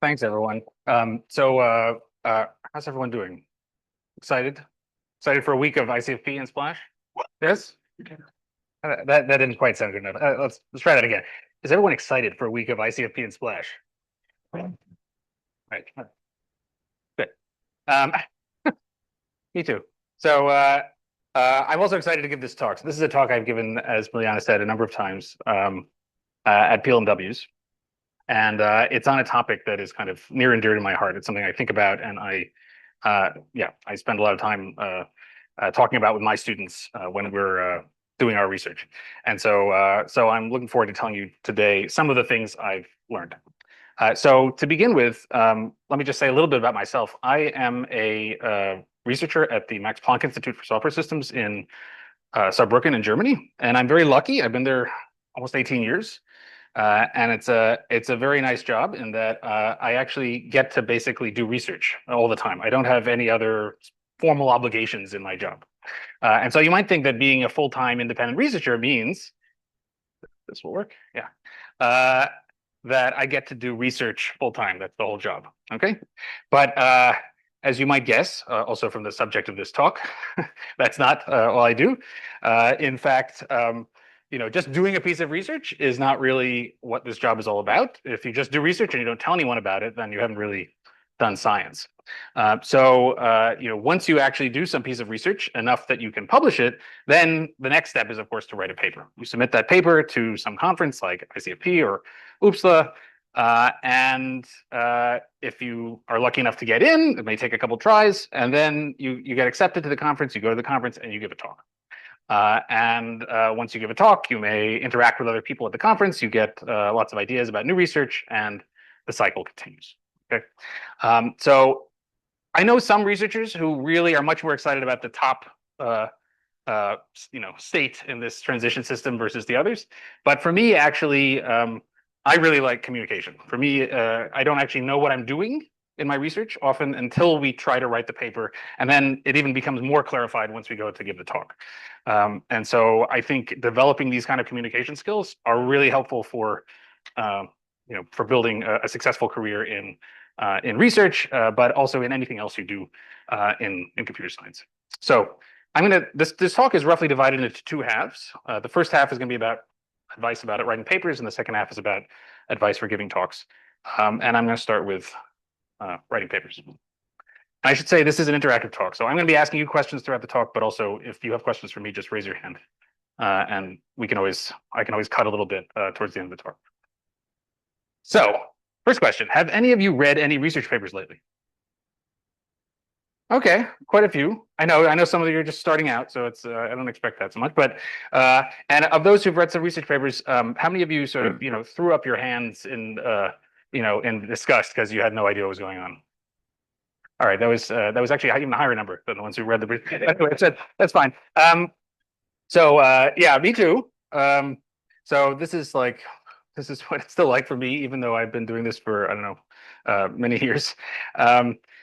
Thanks, everyone. How's everyone doing? Excited? Excited for a week of ICFP and Splash? Yes? That didn't quite sound good enough. Let's try that again. Is everyone excited for a week of ICFP and Splash? Right. Good. Um, Me too. I'm also excited to give this talk. So this is a talk I've given, as Miliana said, a number of times at PLMWs. And it's on a topic that is kind of near and dear to my heart. It's something I think about, and I spend a lot of time talking about with my students when we're doing our research. And so I'm looking forward to telling you today some of the things I've learned. So to begin with, let me just say a little bit about myself. I am a researcher at the Max Planck Institute for Software Systems in Saarbrücken in Germany, and I'm very lucky. I've been there almost 18 years. And it's a very nice job in that I actually get to basically do research all the time. I don't have any other formal obligations in my job. And so you might think that being a full-time independent researcher means this will work. Yeah. That I get to do research full-time. That's the whole job. Okay. But as you might guess, also from the subject of this talk, that's not all I do. In fact, just doing a piece of research is not really what this job is all about. If you just do research and you don't tell anyone about it, then you haven't really done science. Once you actually do some piece of research enough that you can publish it, then the next step is, of course, to write a paper. You submit that paper to some conference like ICFP or UPSLA, and if you are lucky enough to get in, it may take a couple tries, and then you get accepted to the conference, you go to the conference, and you give a talk. Once you give a talk, you may interact with other people at the conference. You get lots of ideas about new research, and the cycle continues. Okay, so I know some researchers who really are much more excited about the top, state in this transition system versus the others. But for me, actually, I really like communication. For me, I don't actually know what I'm doing in my research often until we try to write the paper, and then it even becomes more clarified once we go to give the talk. And so I think developing these kind of communication skills are really helpful for building a successful career in research, but also in anything else you do in computer science. So this talk is roughly divided into two halves. The first half is going to be about advice about writing papers, and the second half is about advice for giving talks. And I'm going to start with writing papers. And I should say this is an interactive talk, so I'm going to be asking you questions throughout the talk, but also if you have questions for me, just raise your hand, and I can always cut a little bit towards the end of the talk. So, first question: have any of you read any research papers lately? Okay, quite a few. I know some of you are just starting out, so it's I don't expect that so much. But and of those who've read some research papers, how many of you sort of threw up your hands in in disgust because you had no idea what was going on? All right, that was actually even a higher number than the ones who read the brief. Anyway, that's fine. Yeah, me too. So this is what it's still like for me, even though I've been doing this for, I don't know, many years.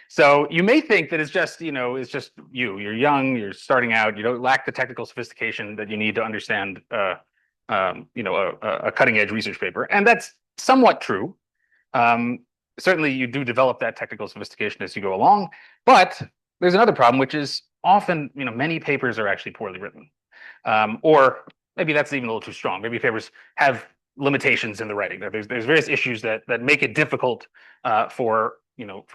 So you may think that it's just you're young, you're starting out, you don't lack the technical sophistication that you need to understand a cutting edge research paper, and that's somewhat true. Certainly you do develop that technical sophistication as you go along, but there's another problem, which is often, many papers are actually poorly written. Or maybe that's even a little too strong. Maybe papers have limitations in the writing. There's various issues that make it difficult for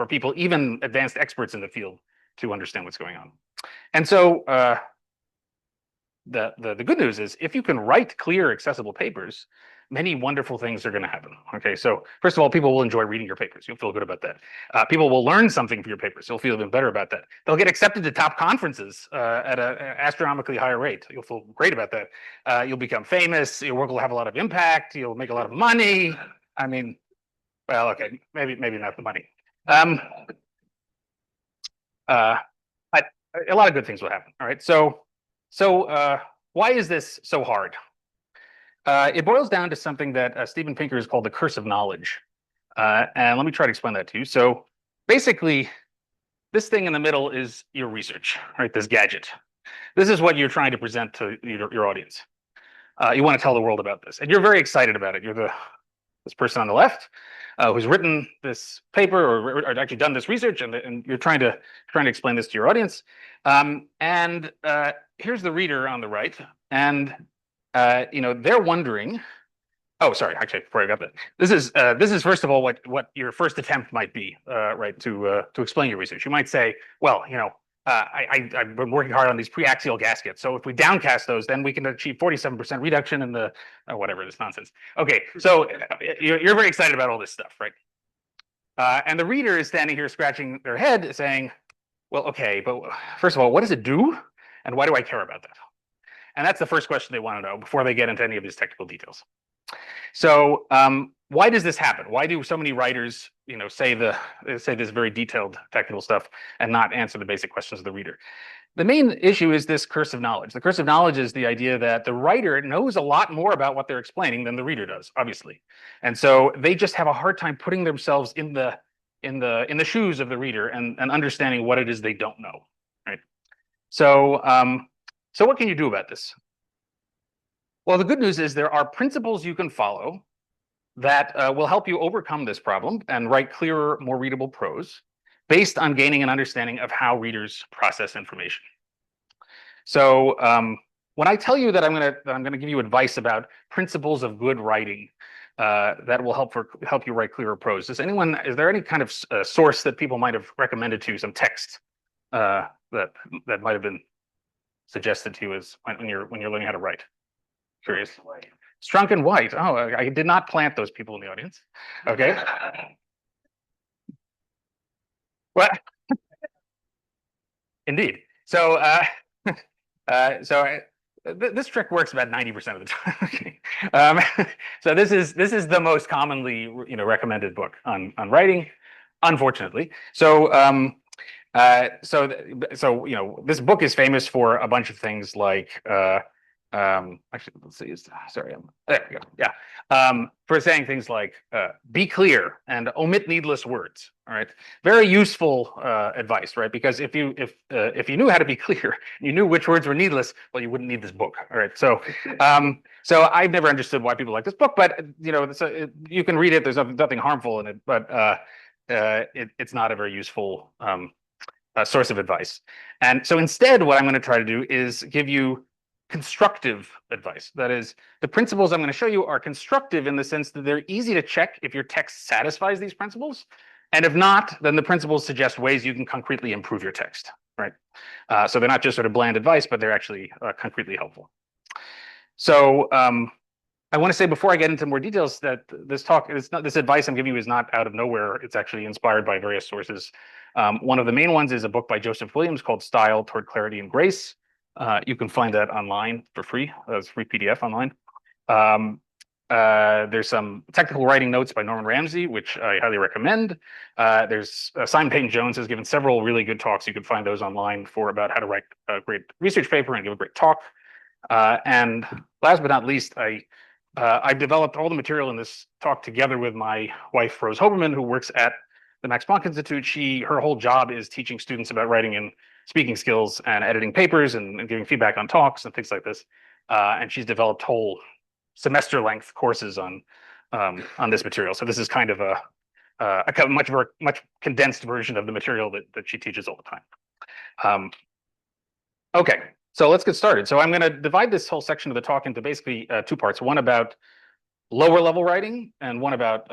people, even advanced experts in the field, to understand what's going on. And so the good news is if you can write clear, accessible papers, many wonderful things are going to happen. Okay, so first of all, people will enjoy reading your papers. You'll feel good about that. People will learn something from your papers. You'll feel even better about that. They'll get accepted to top conferences at an astronomically higher rate. You'll feel great about that. You'll become famous. Your work will have a lot of impact. You'll make a lot of money. I mean, well, okay, maybe not the money. But a lot of good things will happen. All right, so why is this so hard? It boils down to something that Steven Pinker has called the curse of knowledge. And let me try to explain that to you. So basically, this thing in the middle is your research, right? This gadget. This is what you're trying to present to your audience. You want to tell the world about this, and you're very excited about it. You're the this person on the left who's written this paper or actually done this research, and you're trying to explain this to your audience. Here's the reader on the right, and they're wondering. Oh, sorry. Actually, before I got that, this is first of all what your first attempt might be, right? To explain your research, you might say, well, I've been working hard on these pre-axial gaskets. So if we downcast those, then we can achieve 47% reduction in the whatever this nonsense. Okay, so you're very excited about all this stuff, right? And the reader is standing here scratching their head, saying, well, okay, but first of all, what does it do, and why do I care about that? And that's the first question they want to know before they get into any of these technical details. So why does this happen? Why do so many writers, say this very detailed technical stuff and not answer the basic questions of the reader? The main issue is this curse of knowledge. The curse of knowledge is the idea that the writer knows a lot more about what they're explaining than the reader does, obviously, and so they just have a hard time putting themselves in the shoes of the reader and understanding what it is they don't know, right? So so what can you do about this? Well, the good news is there are principles you can follow that will help you overcome this problem and write clearer, more readable prose based on gaining an understanding of how readers process information. So when I tell you that I'm gonna give you advice about principles of good writing that will help you write clearer prose, is there any kind of source that people might have recommended to you, some text that might have been suggested to you as when you're learning how to write? Curious. Strunk and White. Oh, I did not plant those people in the audience. Okay. Well, indeed. So, this trick works about 90% of the time. Okay. So this is the most commonly recommended book on writing, unfortunately. So this book is famous for a bunch of things like actually, let's see. Sorry, there we go. Yeah, for saying things like be clear and omit needless words. All right, very useful advice, right? Because if you knew how to be clear, you knew which words were needless, well, you wouldn't need this book. All right, so so I've never understood why people like this book, but you can read it. There's nothing harmful in it, but it's not a very useful source of advice. And so instead, what I'm going to try to do is give you constructive advice. That is, the principles I'm going to show you are constructive in the sense that they're easy to check if your text satisfies these principles. And if not, then the principles suggest ways you can concretely improve your text, right? So they're not just sort of bland advice, but they're actually concretely helpful. So I want to say before I get into more details that this advice I'm giving you is not out of nowhere. It's actually inspired by various sources. One of the main ones is a book by Joseph Williams called Style Toward Clarity and Grace. You can find that online for free. It's free PDF online. There's some technical writing notes by Norman Ramsey, which I highly recommend. There's Simon Peyton-Jones has given several really good talks. You can find those online for about how to write a great research paper and give a great talk. And last but not least, I developed all the material in this talk together with my wife, Rose Hoberman, who works at the Max Planck Institute. Her whole job is teaching students about writing and speaking skills and editing papers and giving feedback on talks and things like this. And she's developed whole semester-length courses on this material. So this is kind of a much condensed version of the material that she teaches all the time. Okay, so let's get started. So I'm going to divide this whole section of the talk into basically two parts. One about lower level writing and one about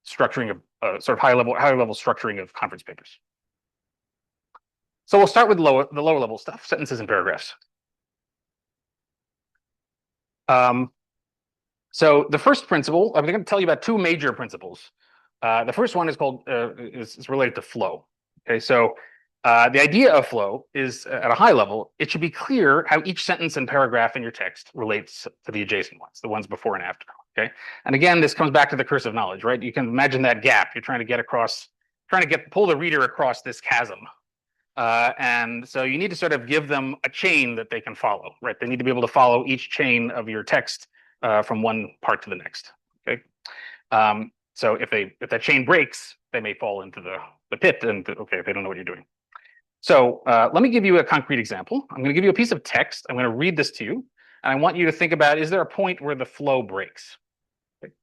structuring of sort of higher level structuring of conference papers. So we'll start with the lower level stuff, sentences and paragraphs. So the first principle, I'm going to tell you about two major principles. The first one is called is related to flow. Okay, so the idea of flow is at a high level, it should be clear how each sentence and paragraph in your text relates to the adjacent ones, the ones before and after. Okay, and again, this comes back to the curse of knowledge, right? You can imagine that gap. You're trying to get across, pull the reader across this chasm. And so you need to sort of give them a chain that they can follow, right? They need to be able to follow each chain of your text from one part to the next. Okay. So if that chain breaks, they may fall into the pit, and okay, if they don't know what you're doing. So let me give you a concrete example. I'm going to give you a piece of text. I'm going to read this to you, and I want you to think about: is there a point where the flow breaks? Okay.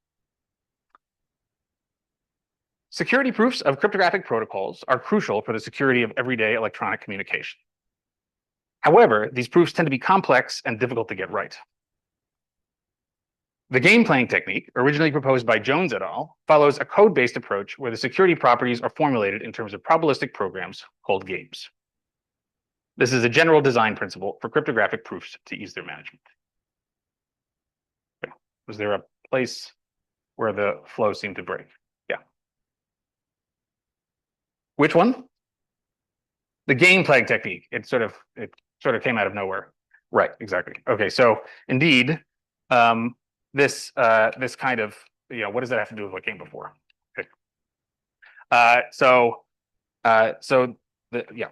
Security proofs of cryptographic protocols are crucial for the security of everyday electronic communication. However, these proofs tend to be complex and difficult to get right. The game playing technique, originally proposed by Jones et al., follows a code-based approach where the security properties are formulated in terms of probabilistic programs called games. This is a general design principle for cryptographic proofs to ease their management. Okay. Was there a place where the flow seemed to break? Yeah. Which one? The game playing technique. It sort of came out of nowhere. Right, exactly. Okay, so indeed, this kind of, what does that have to do with what came before? Okay.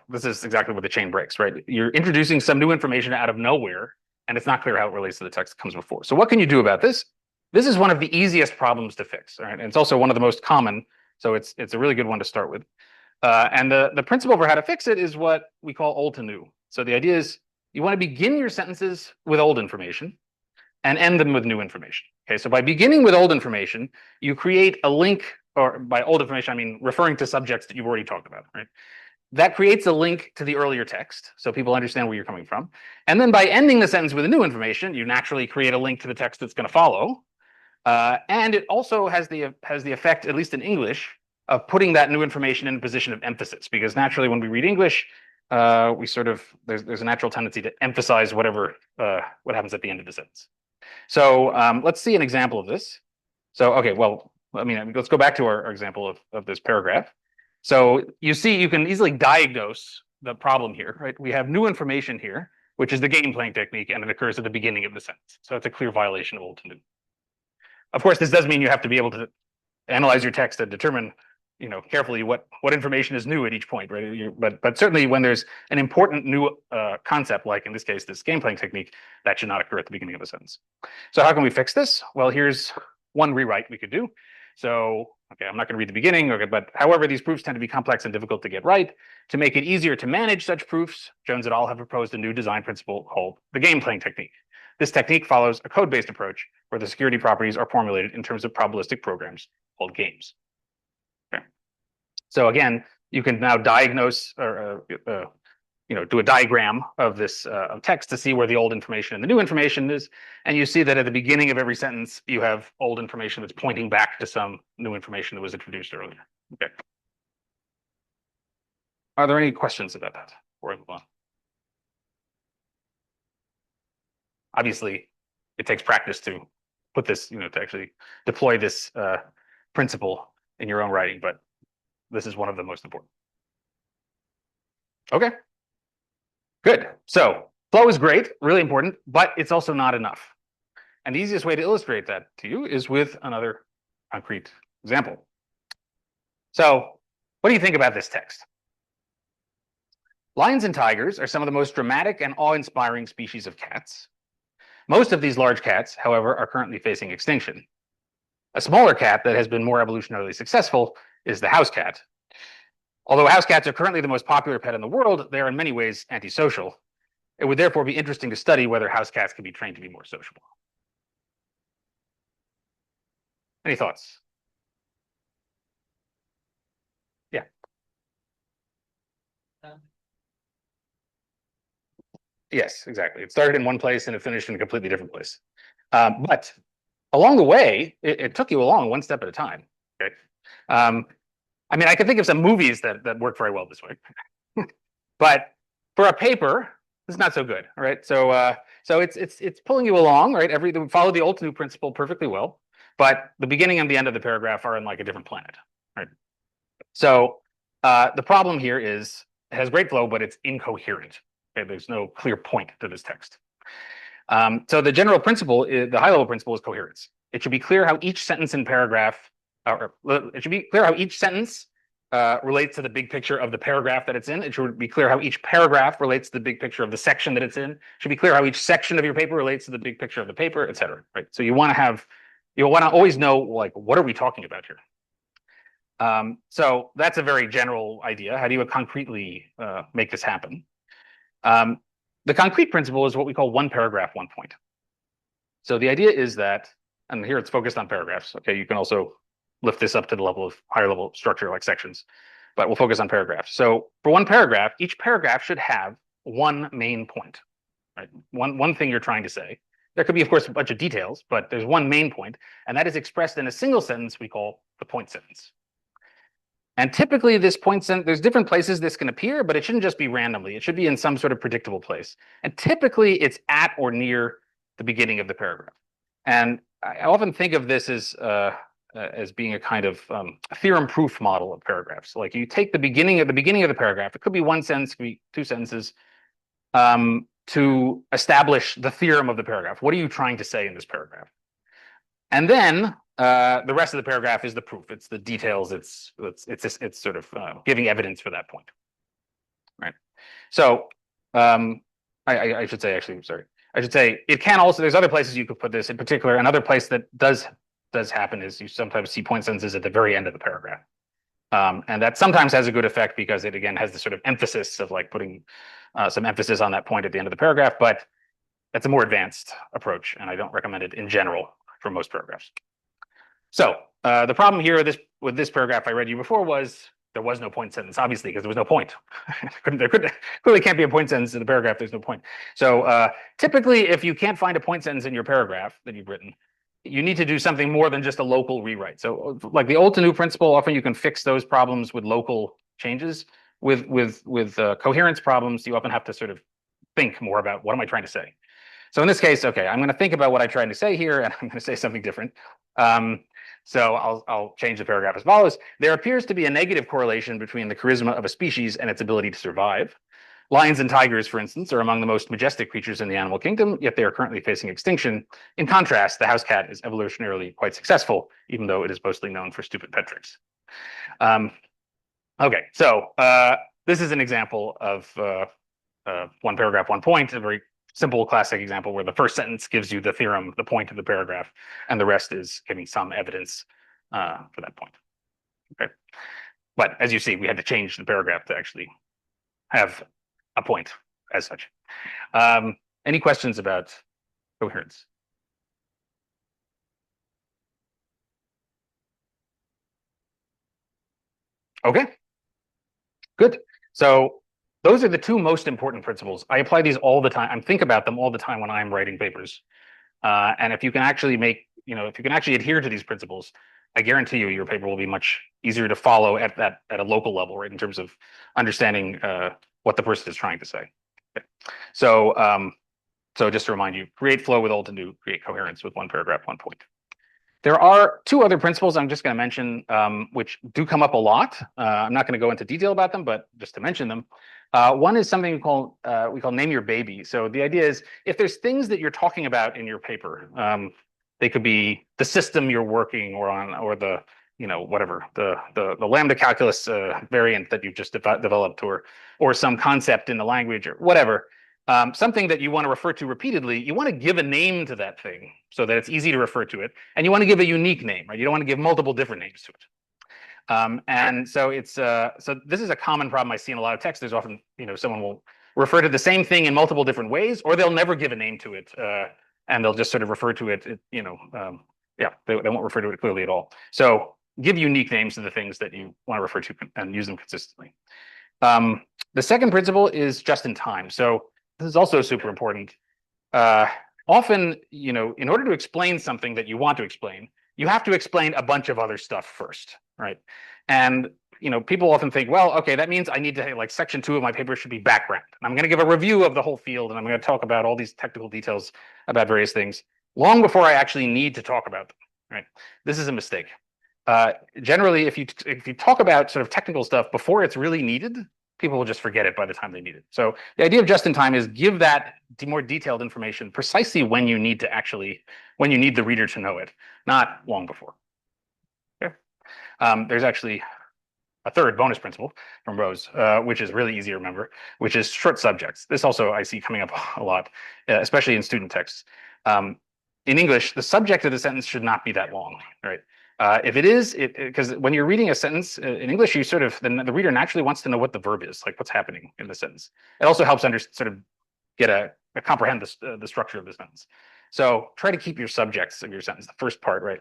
This is exactly where the chain breaks, right? You're introducing some new information out of nowhere, and it's not clear how it relates to the text that comes before. So what can you do about this? This is one of the easiest problems to fix, right? And it's also one of the most common, so it's a really good one to start with. And the principle for how to fix it is what we call old to new. So the idea is you want to begin your sentences with old information and end them with new information. Okay, so by beginning with old information, you create a link, or by old information, I mean referring to subjects that you've already talked about, right? That creates a link to the earlier text, so people understand where you're coming from. And then by ending the sentence with the new information, you naturally create a link to the text that's going to follow. And it also has the effect, at least in English, of putting that new information in a position of emphasis, because naturally when we read English, we sort of there's a natural tendency to emphasize what happens at the end of the sentence. So let's see an example of this. So okay, well, I mean, let's go back to our example of this paragraph. So you see, you can easily diagnose the problem here, right? We have new information here, which is the game playing technique, and it occurs at the beginning of the sentence. So it's a clear violation of old to new. Of course, this does mean you have to be able to analyze your text and determine, carefully what information is new at each point, right? But certainly when there's an important new concept, like in this case, this game playing technique, that should not occur at the beginning of a sentence. So how can we fix this? Well, here's one rewrite we could do. So, okay, I'm not going to read the beginning, okay, but however, these proofs tend to be complex and difficult to get right. To make it easier to manage such proofs, Jones et al. Have proposed a new design principle called the game playing technique. This technique follows a code-based approach where the security properties are formulated in terms of probabilistic programs called games. Okay. So again, you can now diagnose or do a diagram of this text to see where the old information and the new information is. And you see that at the beginning of every sentence, you have old information that's pointing back to some new information that was introduced earlier. Okay. Are there any questions about that before I move on? Obviously, it takes practice to put this, to actually deploy this principle in your own writing, but this is one of the most important. Okay. Good. So flow is great, really important, but it's also not enough. And the easiest way to illustrate that to you is with another concrete example. So what do you think about this text? Lions and tigers are some of the most dramatic and awe-inspiring species of cats. Most of these large cats, however, are currently facing extinction. A smaller cat that has been more evolutionarily successful is the house cat. Although house cats are currently the most popular pet in the world, they are in many ways antisocial. It would therefore be interesting to study whether house cats can be trained to be more sociable. Any thoughts? Yeah. Yes, exactly. It started in one place and it finished in a completely different place. But along the way, it took you along one step at a time. Okay. I mean, I can think of some movies that work very well this way. But for a paper, it's not so good. All right. So it's pulling you along, right? Follow the old to new principle perfectly well, but the beginning and the end of the paragraph are in like a different planet. Right. So the problem here is it has great flow, but it's incoherent. Okay, there's no clear point to this text. So the general principle, the high-level principle is coherence. It should be clear how each sentence in paragraph, or it should be clear how each sentence relates to the big picture of the paragraph that it's in. It should be clear how each paragraph relates to the big picture of the section that it's in. It should be clear how each section of your paper relates to the big picture of the paper, et cetera. Right. So you want to always know, like, what are we talking about here? So that's a very general idea. How do you concretely make this happen? The concrete principle is what we call one paragraph, one point. So the idea is that, and here it's focused on paragraphs. Okay, you can also lift this up to the level of higher level structure like sections, but we'll focus on paragraphs. So for one paragraph, each paragraph should have one main point, right? One thing you're trying to say. There could be, of course, a bunch of details, but there's one main point, and that is expressed in a single sentence we call the point sentence. And typically this point sentence, there's different places this can appear, but it shouldn't just be randomly. It should be in some sort of predictable place. And typically it's at or near the beginning of the paragraph. And I often think of this as being a kind of theorem proof model of paragraphs. Like you take the beginning of the paragraph, it could be one sentence, it could be two sentences, to establish the theorem of the paragraph. What are you trying to say in this paragraph? And then the rest of the paragraph is the proof. It's the details. It's sort of giving evidence for that point, right? So I should say, actually, sorry, I should say it can also. There's other places you could put this. In particular, another place that does happen is you sometimes see point sentences at the very end of the paragraph, and that sometimes has a good effect because it again has the sort of emphasis of like putting some emphasis on that point at the end of the paragraph. But that's a more advanced approach, and I don't recommend it in general for most paragraphs. So the problem here with this paragraph I read you before was there was no point sentence, obviously, because there was no point. there clearly can't be a point sentence in the paragraph. There's no point. So typically, if you can't find a point sentence in your paragraph that you've written, you need to do something more than just a local rewrite. So like the old to new principle, often you can fix those problems with local changes. With coherence problems, you often have to sort of think more about what am I trying to say. So in this case, okay, I'm going to think about what I'm trying to say here, and I'm going to say something different. So I'll change the paragraph as follows. There appears to be a negative correlation between the charisma of a species and its ability to survive. Lions and tigers, for instance, are among the most majestic creatures in the animal kingdom, yet they are currently facing extinction. In contrast, the house cat is evolutionarily quite successful, even though it is mostly known for stupid pet tricks. Okay, so this is an example of one paragraph, one point, a very simple classic example where the first sentence gives you the theorem, the point of the paragraph, and the rest is giving some evidence for that point. Okay, but as you see, we had to change the paragraph to actually have a point as such. Any questions about coherence? Okay, good. So those are the two most important principles. I apply these all the time. I think about them all the time when I'm writing papers. And if you can actually if you can actually adhere to these principles, I guarantee you your paper will be much easier to follow at a local level, right? In terms of understanding what the person is trying to say. Okay. So just to remind you, create flow with old to new, create coherence with one paragraph, one point. There are two other principles I'm just going to mention, which do come up a lot. I'm not going to go into detail about them, but just to mention them. One is something we call name your baby. So the idea is if there's things that you're talking about in your paper, they could be the system you're working on, or the whatever the lambda calculus variant that you've just developed, or some concept in the language or whatever. Something that you want to refer to repeatedly, you want to give a name to that thing so that it's easy to refer to it, and you want to give a unique name, right? You don't want to give multiple different names to it. And so it's so this is a common problem I see in a lot of texts. There's often someone will refer to the same thing in multiple different ways, or they'll never give a name to it, and they'll just sort of refer to it. Yeah, they won't refer to it clearly at all. So give unique names to the things that you want to refer to and use them consistently. The second principle is just in time. So this is also super important. Often, in order to explain something that you want to explain, you have to explain a bunch of other stuff first, right? And people often think, well, okay, that means I need to, like, section 2 of my paper should be background. And I'm going to give a review of the whole field, and I'm going to talk about all these technical details about various things long before I actually need to talk about them, right? This is a mistake. Generally, if you talk about sort of technical stuff before it's really needed, people will just forget it by the time they need it. So the idea of just in time is give that more detailed information precisely when you need the reader to know it, not long before. Okay. There's actually a third bonus principle from Rose, which is really easy to remember, which is short subjects. This also I see coming up a lot, especially in student texts. In English, the subject of the sentence should not be that long, right? If it is, because when you're reading a sentence in English, you sort of, the reader naturally wants to know what the verb is, like what's happening in the sentence. It also helps sort of get comprehend the structure of the sentence. So try to keep your subjects of your sentence, the first part, right,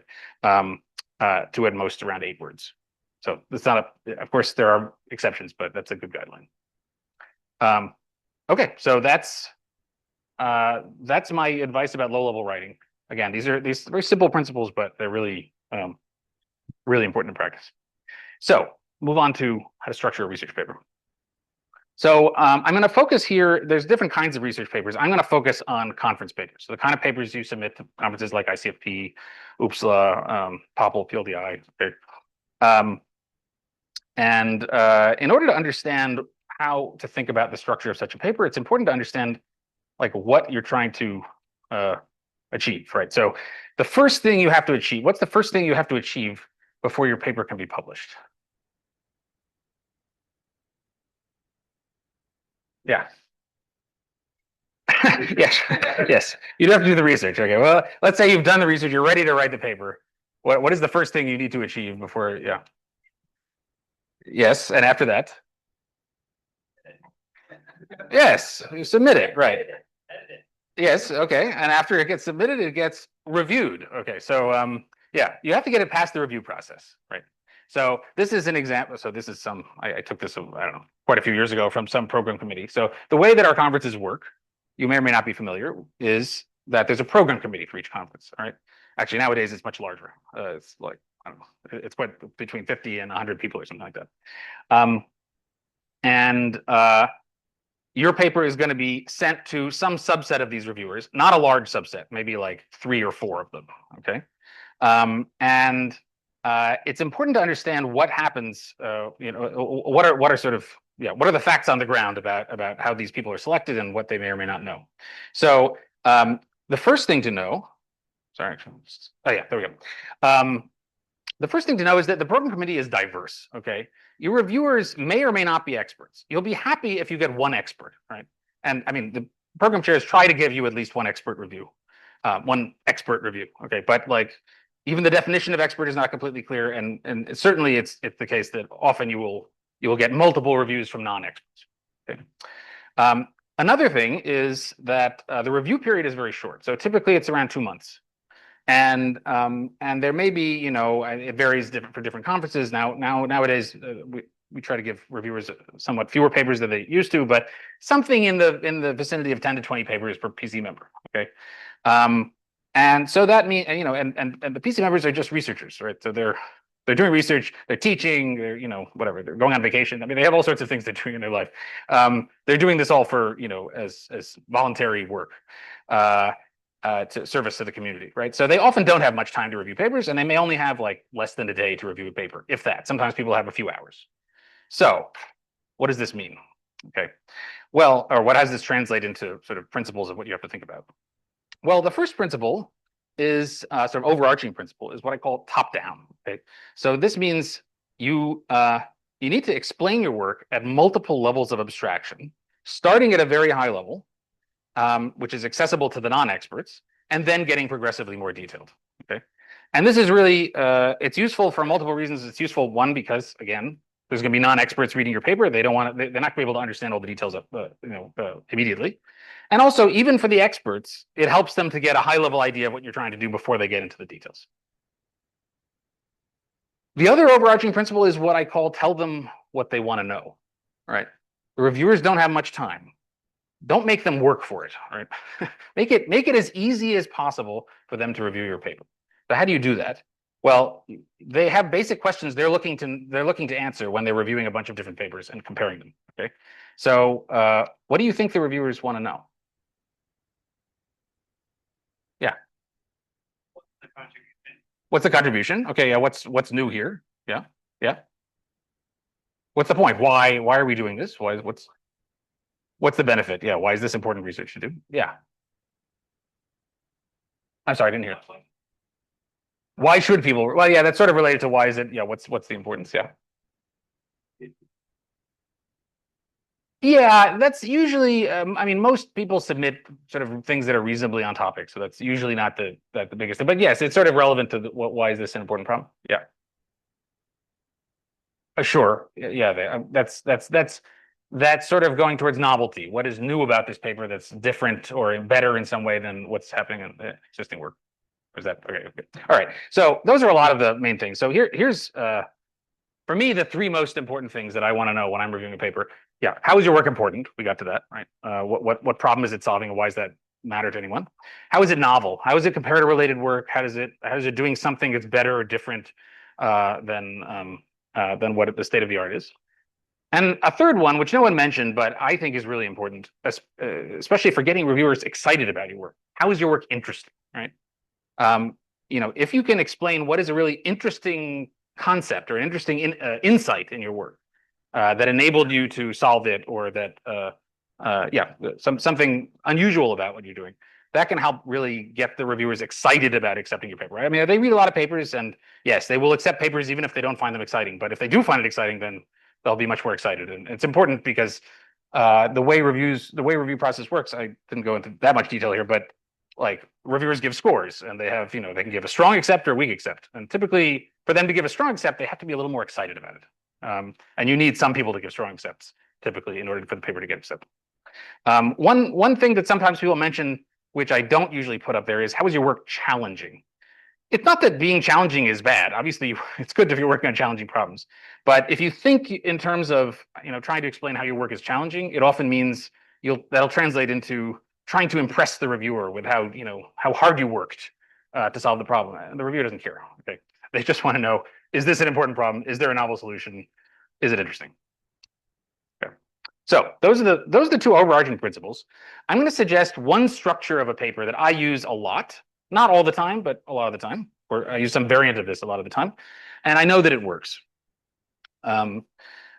to at most around 8 words. So it's not of course there are exceptions, but that's a good guideline. Okay, so that's my advice about low-level writing. Again, these very simple principles, but they're really really important in practice. So move on to how to structure a research paper. So I'm going to focus here. There's different kinds of research papers. I'm going to focus on conference papers. So the kind of papers you submit to conferences like ICFP, UPSLA, POPL, PLDI. Okay. In order to understand how to think about the structure of such a paper, it's important to understand like what you're trying to achieve, right? So the first thing you have to achieve, what's the first thing you have to achieve before your paper can be published? Yeah. Yes, yes. You'd have to do the research. Okay. Well, let's say you've done the research, you're ready to write the paper. What is the first thing you need to achieve before? Yeah. Yes, and after that. Yes, you submit it, right? Yes, okay. And after it gets submitted, it gets reviewed. Okay, so yeah, you have to get it past the review process, right? So this is an example. So this is some, I took this, I don't know, quite a few years ago from some program committee. So the way that our conferences work, you may or may not be familiar, is that there's a program committee for each conference, all right? Actually, nowadays it's much larger. It's like, I don't know, it's quite between 50 and 100 people or something like that. Your paper is going to be sent to some subset of these reviewers, not a large subset, maybe like 3 or 4 of them, okay? It's important to understand what happens, what are sort of, what are the facts on the ground about how these people are selected and what they may or may not know. So the first thing to know, sorry, oh yeah, there we go. The first thing to know is that the program committee is diverse, okay? Your reviewers may or may not be experts. You'll be happy if you get one expert, right? And I mean, the program chairs try to give you at least one expert review, okay? But like, even the definition of expert is not completely clear, and certainly it's the case that often you will get multiple reviews from non-experts. Okay. Another thing is that the review period is very short. So typically it's around 2 months. And there may be, it varies for different conferences. Nowadays, we try to give reviewers somewhat fewer papers than they used to, but something in the vicinity of 10 to 20 papers per PC member. Okay. And so that means, and the PC members are just researchers, right? So they're doing research, they're teaching, they're, whatever, they're going on vacation. I mean, they have all sorts of things they're doing in their life. They're doing this all for, as voluntary work. To service to the community, right? So they often don't have much time to review papers, and they may only have like less than a day to review a paper, if that. Sometimes people have a few hours. So what does this mean? Okay, well, or what does this translate into sort of principles of what you have to think about? Well, the first principle is sort of overarching principle is what I call top down. Okay, so this means you need to explain your work at multiple levels of abstraction, starting at a very high level, which is accessible to the non-experts, and then getting progressively more detailed. Okay, and this is really it's useful for multiple reasons. It's useful, one, because again, there's going to be non-experts reading your paper. They don't want to. They're not going to be able to understand all the details immediately. And also, even for the experts, it helps them to get a high-level idea of what you're trying to do before they get into the details. The other overarching principle is what I call tell them what they want to know. All right, the reviewers don't have much time. Don't make them work for it, right? make it as easy as possible for them to review your paper. So how do you do that? Well, they have basic questions they're looking to answer when they're reviewing a bunch of different papers and comparing them. Okay, so what do you think the reviewers want to know? Yeah. What's the contribution? Okay, yeah. What's new here? Yeah, yeah. What's the point? Why are we doing this? What's the benefit? Yeah, why is this important research to do? Yeah. I'm sorry, I didn't hear. Why should people? Well, yeah, that's sort of related to why is it? Yeah, what's the importance? Yeah. Yeah, that's usually. I mean, most people submit sort of things that are reasonably on topic, so that's usually not the biggest thing. But yes, it's sort of relevant to why is this an important problem? Yeah. Sure. Yeah, that's sort of going towards novelty. What is new about this paper that's different or better in some way than what's happening in the existing work? Or is that okay? All right. So those are a lot of the main things. So here's for me the three most important things that I want to know when I'm reviewing a paper. Yeah, how is your work important? We got to that, right? What problem is it solving, and why does that matter to anyone? How is it novel? How is it comparator related work? How is it doing something that's better or different than what the state of the art is? And a third one, which no one mentioned, but I think is really important, especially for getting reviewers excited about your work. How is your work interesting, right? If you can explain what is a really interesting concept or an interesting insight in your work that enabled you to solve it, or that something unusual about what you're doing, that can help really get the reviewers excited about accepting your paper, right? I mean, they read a lot of papers, and yes, they will accept papers even if they don't find them exciting. But if they do find it exciting, then they'll be much more excited. And it's important because the way review process works, I didn't go into that much detail here, but like reviewers give scores, and they have, they can give a strong accept or weak accept. And typically for them to give a strong accept, they have to be a little more excited about it. And you need some people to give strong accepts typically in order for the paper to get accepted. One thing that sometimes people mention, which I don't usually put up there, is how is your work challenging? It's not that being challenging is bad. Obviously, it's good if you're working on challenging problems. But if you think in terms of trying to explain how your work is challenging, it often means that'll translate into trying to impress the reviewer with how hard you worked to solve the problem. And the reviewer doesn't care. Okay, they just want to know: is this an important problem? Is there a novel solution? Is it interesting? Okay. So those are the two overarching principles. I'm going to suggest one structure of a paper that I use a lot. Not all the time, but a lot of the time, or I use some variant of this a lot of the time, and I know that it works. So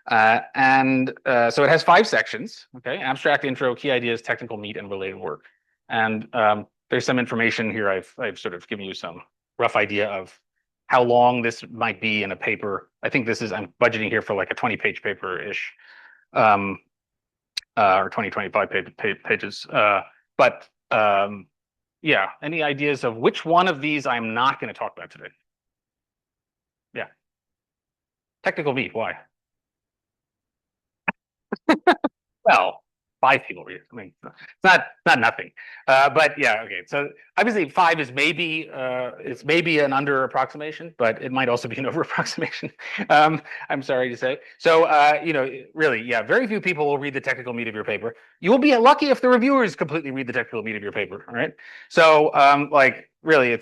it has 5 sections. Okay, abstract, intro, key ideas, technical, meat, and related work. And there's some information here. I've sort of given you some rough idea of how long this might be in a paper. I think I'm budgeting here for like a 20-page paper ish, or 25 pages. Yeah, any ideas of which one of these I'm not going to talk about today? Yeah. Technical meat, why? Well, 5 people read it. I mean, it's not nothing. But yeah, okay. So obviously 5 is maybe it's maybe an under approximation, but it might also be an over approximation. I'm sorry to say. So really, yeah, very few people will read the technical meat of your paper. You will be lucky if the reviewers completely read the technical meat of your paper. All right. So like really,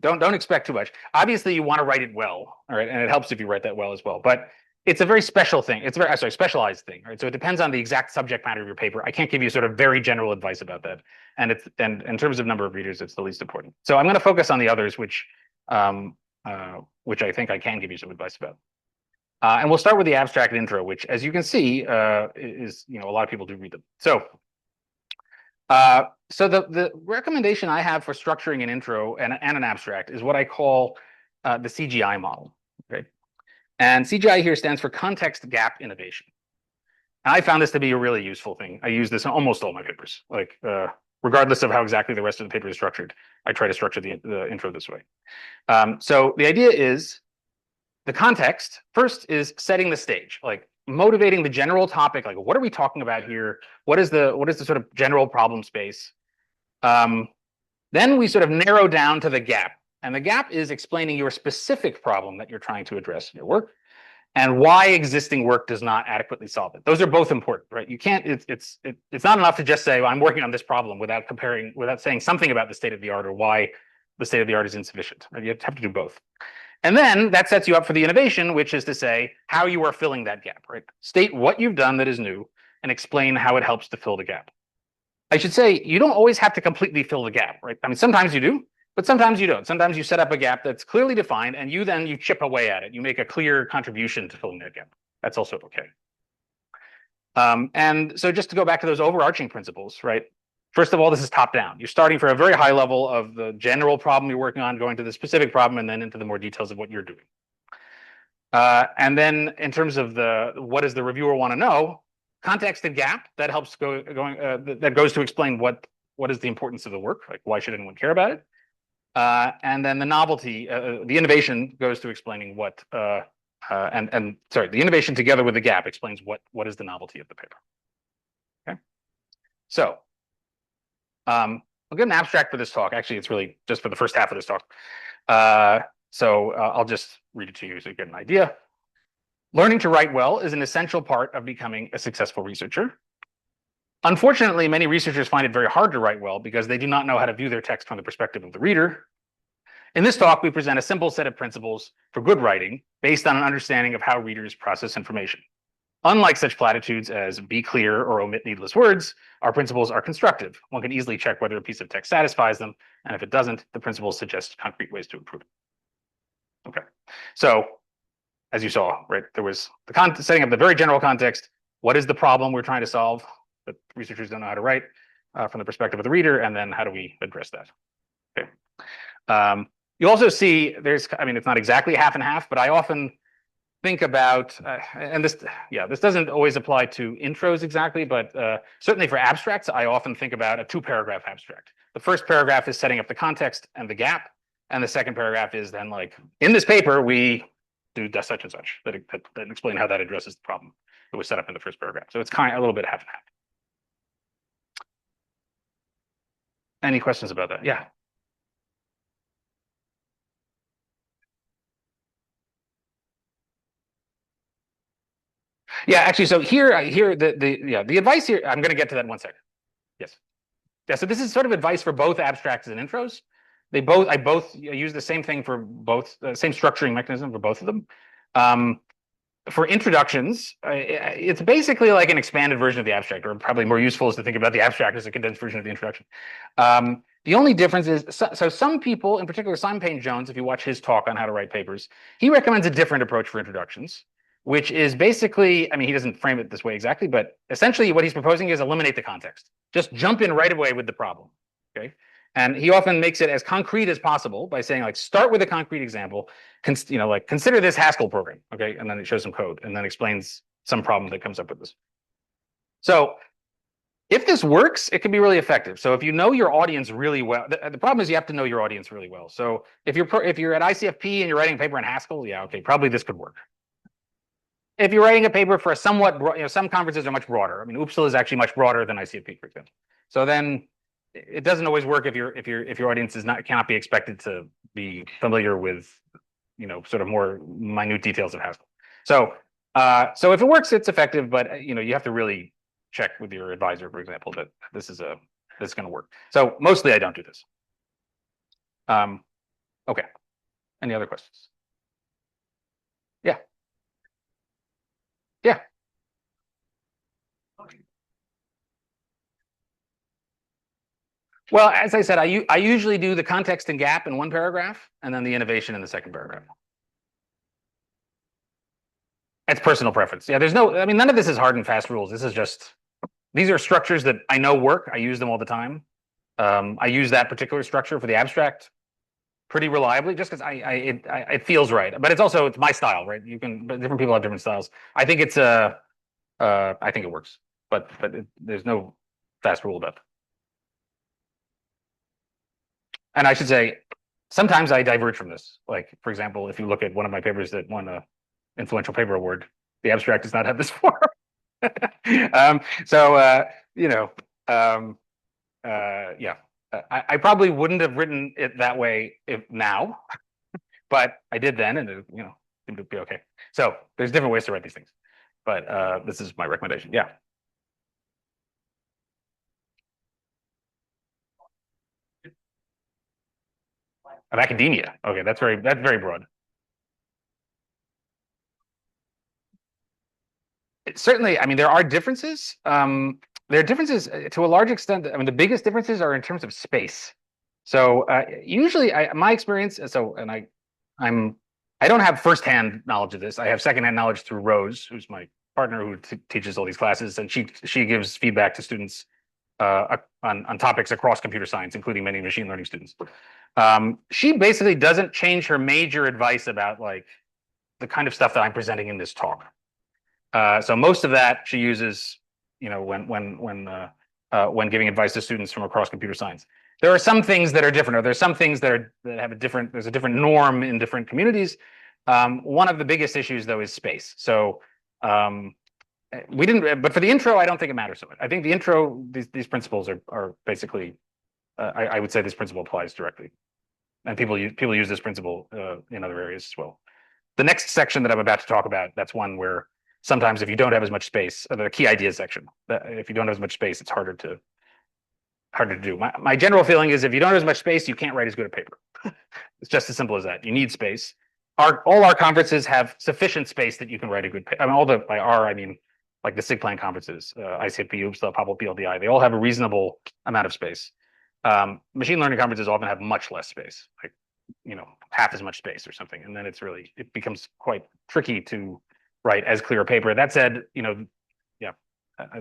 don't expect too much. Obviously, you want to write it well. All right, and it helps if you write that well as well. But it's a very special thing. It's a very specialized thing, right? So it depends on the exact subject matter of your paper. I can't give you sort of very general advice about that. And in terms of number of readers, it's the least important. So I'm going to focus on the others, which I think I can give you some advice about. And we'll start with the abstract intro, which, as you can see, is a lot of people do read them. So the recommendation I have for structuring an intro and an abstract is what I call the CGI model. Okay. And CGI here stands for context gap innovation. And I found this to be a really useful thing. I use this in almost all my papers. Like, regardless of how exactly the rest of the paper is structured, I try to structure the intro this way. So the idea is the context first is setting the stage, like motivating the general topic. Like, what are we talking about here? What is the sort of general problem space? Then we sort of narrow down to the gap. And the gap is explaining your specific problem that you're trying to address in your work and why existing work does not adequately solve it. Those are both important, right? You can't, it's not enough to just say, well, I'm working on this problem without saying something about the state of the art or why the state of the art is insufficient. Right? You have to do both. And then that sets you up for the innovation, which is to say how you are filling that gap, right? State what you've done that is new and explain how it helps to fill the gap. I should say, you don't always have to completely fill the gap, right? I mean, sometimes you do. But sometimes you don't. Sometimes you set up a gap that's clearly defined, and you chip away at it. You make a clear contribution to filling that gap. That's also okay. And so just to go back to those overarching principles, right? First of all, this is top down. You're starting for a very high level of the general problem you're working on, going to the specific problem, and then into the more details of what you're doing. And then in terms of what does the reviewer want to know, context and gap, that helps that goes to explain what is the importance of the work, like why should anyone care about it? And then the novelty, the innovation goes to explaining what, the innovation together with the gap explains what is the novelty of the paper. Okay, so I'll give an abstract for this talk. Actually, it's really just for the first half of this talk. So I'll just read it to you so you get an idea. Learning to write well is an essential part of becoming a successful researcher. Unfortunately, many researchers find it very hard to write well because they do not know how to view their text from the perspective of the reader. In this talk, we present a simple set of principles for good writing based on an understanding of how readers process information. Unlike such platitudes as be clear or omit needless words, our principles are constructive. One can easily check whether a piece of text satisfies them, and if it doesn't, the principles suggest concrete ways to improve it. Okay, so as you saw, right, there was the setting up the very general context. What is the problem we're trying to solve that researchers don't know how to write from the perspective of the reader, and then how do we address that? Okay. You also see there's, I mean, it's not exactly half and half, but I often think about, and this doesn't always apply to intros exactly, but certainly for abstracts, I often think about a 2-paragraph abstract. The first paragraph is setting up the context and the gap, and the second paragraph is then like, in this paper, we do such and such that explain how that addresses the problem that was set up in the first paragraph. So it's kind of a little bit half and half. Any questions about that? Yeah. Yeah, actually, so here the advice here, I'm going to get to that in 1 second. Yes. Yeah, so this is sort of advice for both abstracts and intros. I both use the same thing for both, same structuring mechanism for both of them. For introductions, it's basically like an expanded version of the abstract, or probably more useful is to think about the abstract as a condensed version of the introduction. The only difference is, so some people, in particular Simon Payne-Jones, if you watch his talk on how to write papers, he recommends a different approach for introductions, which is basically, I mean, he doesn't frame it this way exactly, but essentially what he's proposing is eliminate the context. Just jump in right away with the problem, okay? And he often makes it as concrete as possible by saying, like, start with a concrete example, like consider this Haskell program, okay? And then it shows some code and then explains some problem that comes up with this. So if this works, it can be really effective. So if you know your audience really well, the problem is you have to know your audience really well. So if you're at ICFP and you're writing a paper in Haskell, yeah, okay, probably this could work. If you're writing a paper for a somewhat, some conferences are much broader. I mean, UPSL is actually much broader than ICFP, for example. So then it doesn't always work if your audience cannot be expected to be familiar with, sort of more minute details of Haskell. So if it works, it's effective, but you have to really check with your advisor, for example, that this is going to work. So mostly I don't do this. Okay. Any other questions? Yeah. Yeah. Well, as I said, I usually do the context and gap in 1 paragraph, and then the innovation in the second paragraph. It's personal preference. Yeah, I mean, none of this is hard and fast rules. This is just, these are structures that I know work. I use them all the time. I use that particular structure for the abstract pretty reliably, just because it feels right. But it's my style, right? But different people have different styles. I think I think it works, but there's no fast rule about that. And I should say, sometimes I diverge from this. Like, for example, if you look at one of my papers that won an influential paper award, the abstract does not have this form. Yeah. I probably wouldn't have written it that way now, but I did then, and it, seemed to be okay. So there's different ways to write these things, but this is my recommendation. Yeah. Of academia. Okay, that's very broad. Certainly, I mean, there are differences. There are differences to a large extent. I mean, the biggest differences are in terms of space. So usually, my experience. I don't have firsthand knowledge of this. I have secondhand knowledge through Rose, who's my partner who teaches all these classes, and she gives feedback to students on topics across computer science, including many machine learning students. She basically doesn't change her major advice about like the kind of stuff that I'm presenting in this talk. So most of that she uses, when giving advice to students from across computer science. There are some things that are different, or there's some things that have there's a different norm in different communities. One of the biggest issues though is space. So but for the intro, I don't think it matters so much. I think the intro, these principles are basically I would say this principle applies directly, and people use this principle in other areas as well. The next section that I'm about to talk about, that's one where sometimes if you don't have as much space, the key ideas section, if you don't have as much space, it's harder to do. My general feeling is if you don't have as much space, you can't write as good a paper. It's just as simple as that. You need space. All our conferences have sufficient space that you can write a good paper. I mean, by R, I mean like the SIGPlan conferences, ICFP, UPSLA, Pablo PLDI, they all have a reasonable amount of space. Machine learning conferences often have much less space, like, half as much space or something. And then it becomes quite tricky to write as clear a paper. That said, yeah.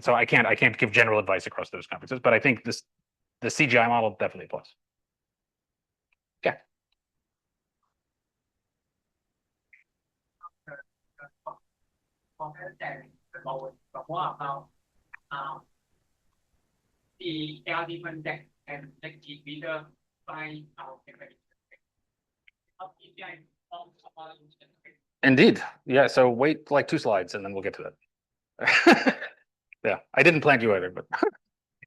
So I can't give general advice across those conferences, but I think the CGI model definitely applies. Yeah. Indeed. Yeah. So wait like 2 slides and then we'll get to that. Yeah. I didn't plant you either, but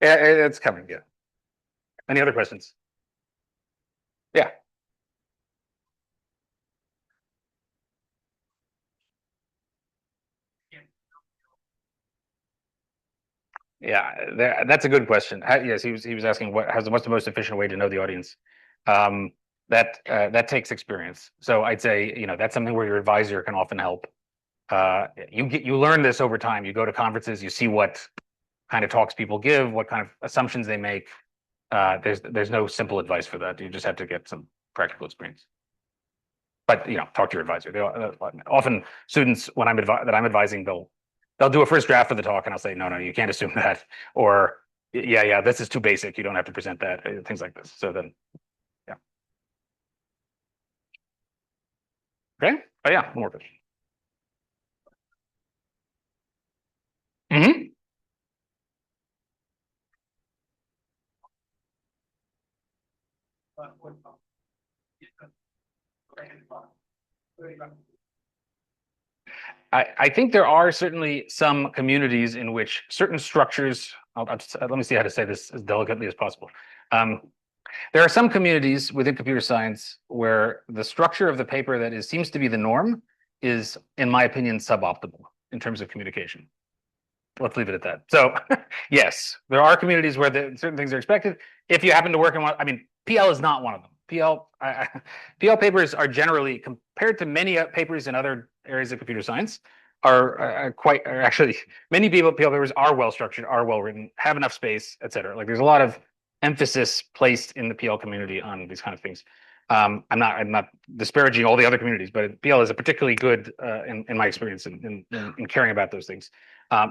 yeah, it's coming. Yeah. Any other questions? Yeah. Yeah, that's a good question. Yes, he was asking what's the most efficient way to know the audience. That takes experience. So I'd say that's something where your advisor can often help. You learn this over time. You go to conferences, you see what kind of talks people give, what kind of assumptions they make. There's no simple advice for that. You just have to get some practical experience. But talk to your advisor. Often students when I'm advising, they'll do a first draft of the talk and I'll say, no, you can't assume that. Or yeah, this is too basic. You don't have to present that, things like this. So then, yeah. Okay. Oh yeah, one more question. Mm-hmm. I think there are certainly some communities in which certain structures, let me see how to say this as delicately as possible. There are some communities within computer science where the structure of the paper that seems to be the norm is, in my opinion, suboptimal in terms of communication. Let's leave it at that. So yes, there are communities where certain things are expected. If you happen to work in one, I mean, PL is not one of them. PL papers are generally, compared to many papers in other areas of computer science, are actually many PL papers are well structured, are well written, have enough space, etc. Like there's a lot of emphasis placed in the PL community on these kind of things. I'm not disparaging all the other communities, but PL is a particularly good in my experience in caring about those things.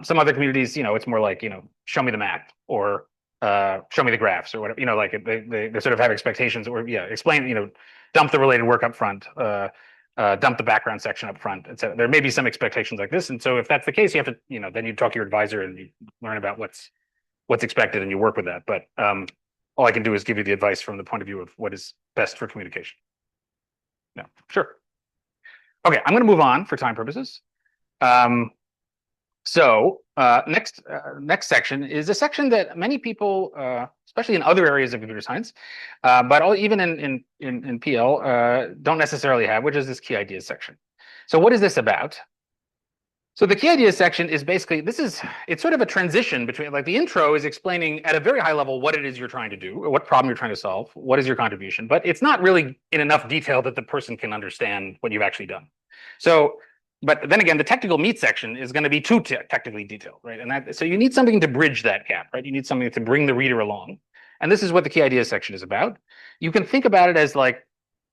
Some other communities, it's more like, show me the map or show me the graphs or whatever, like they sort of have expectations or explain, dump the related work up front, dump the background section up front, etc. There may be some expectations like this. And so if that's the case, you have to, then you talk to your advisor and you learn about what's expected and you work with that. But all I can do is give you the advice from the point of view of what is best for communication. Yeah, sure. Okay, I'm going to move on for time purposes. So next section is a section that many people, especially in other areas of computer science, but even in PL, don't necessarily have, which is this key ideas section. So what is this about? So the key ideas section is basically, it's sort of a transition between, like the intro is explaining at a very high level what it is you're trying to do, or what problem you're trying to solve, what is your contribution, but it's not really in enough detail that the person can understand what you've actually done. So, but then again, the technical meat section is going to be too technically detailed, right? And so you need something to bridge that gap, right? You need something to bring the reader along. And this is what the key ideas section is about. You can think about it as like,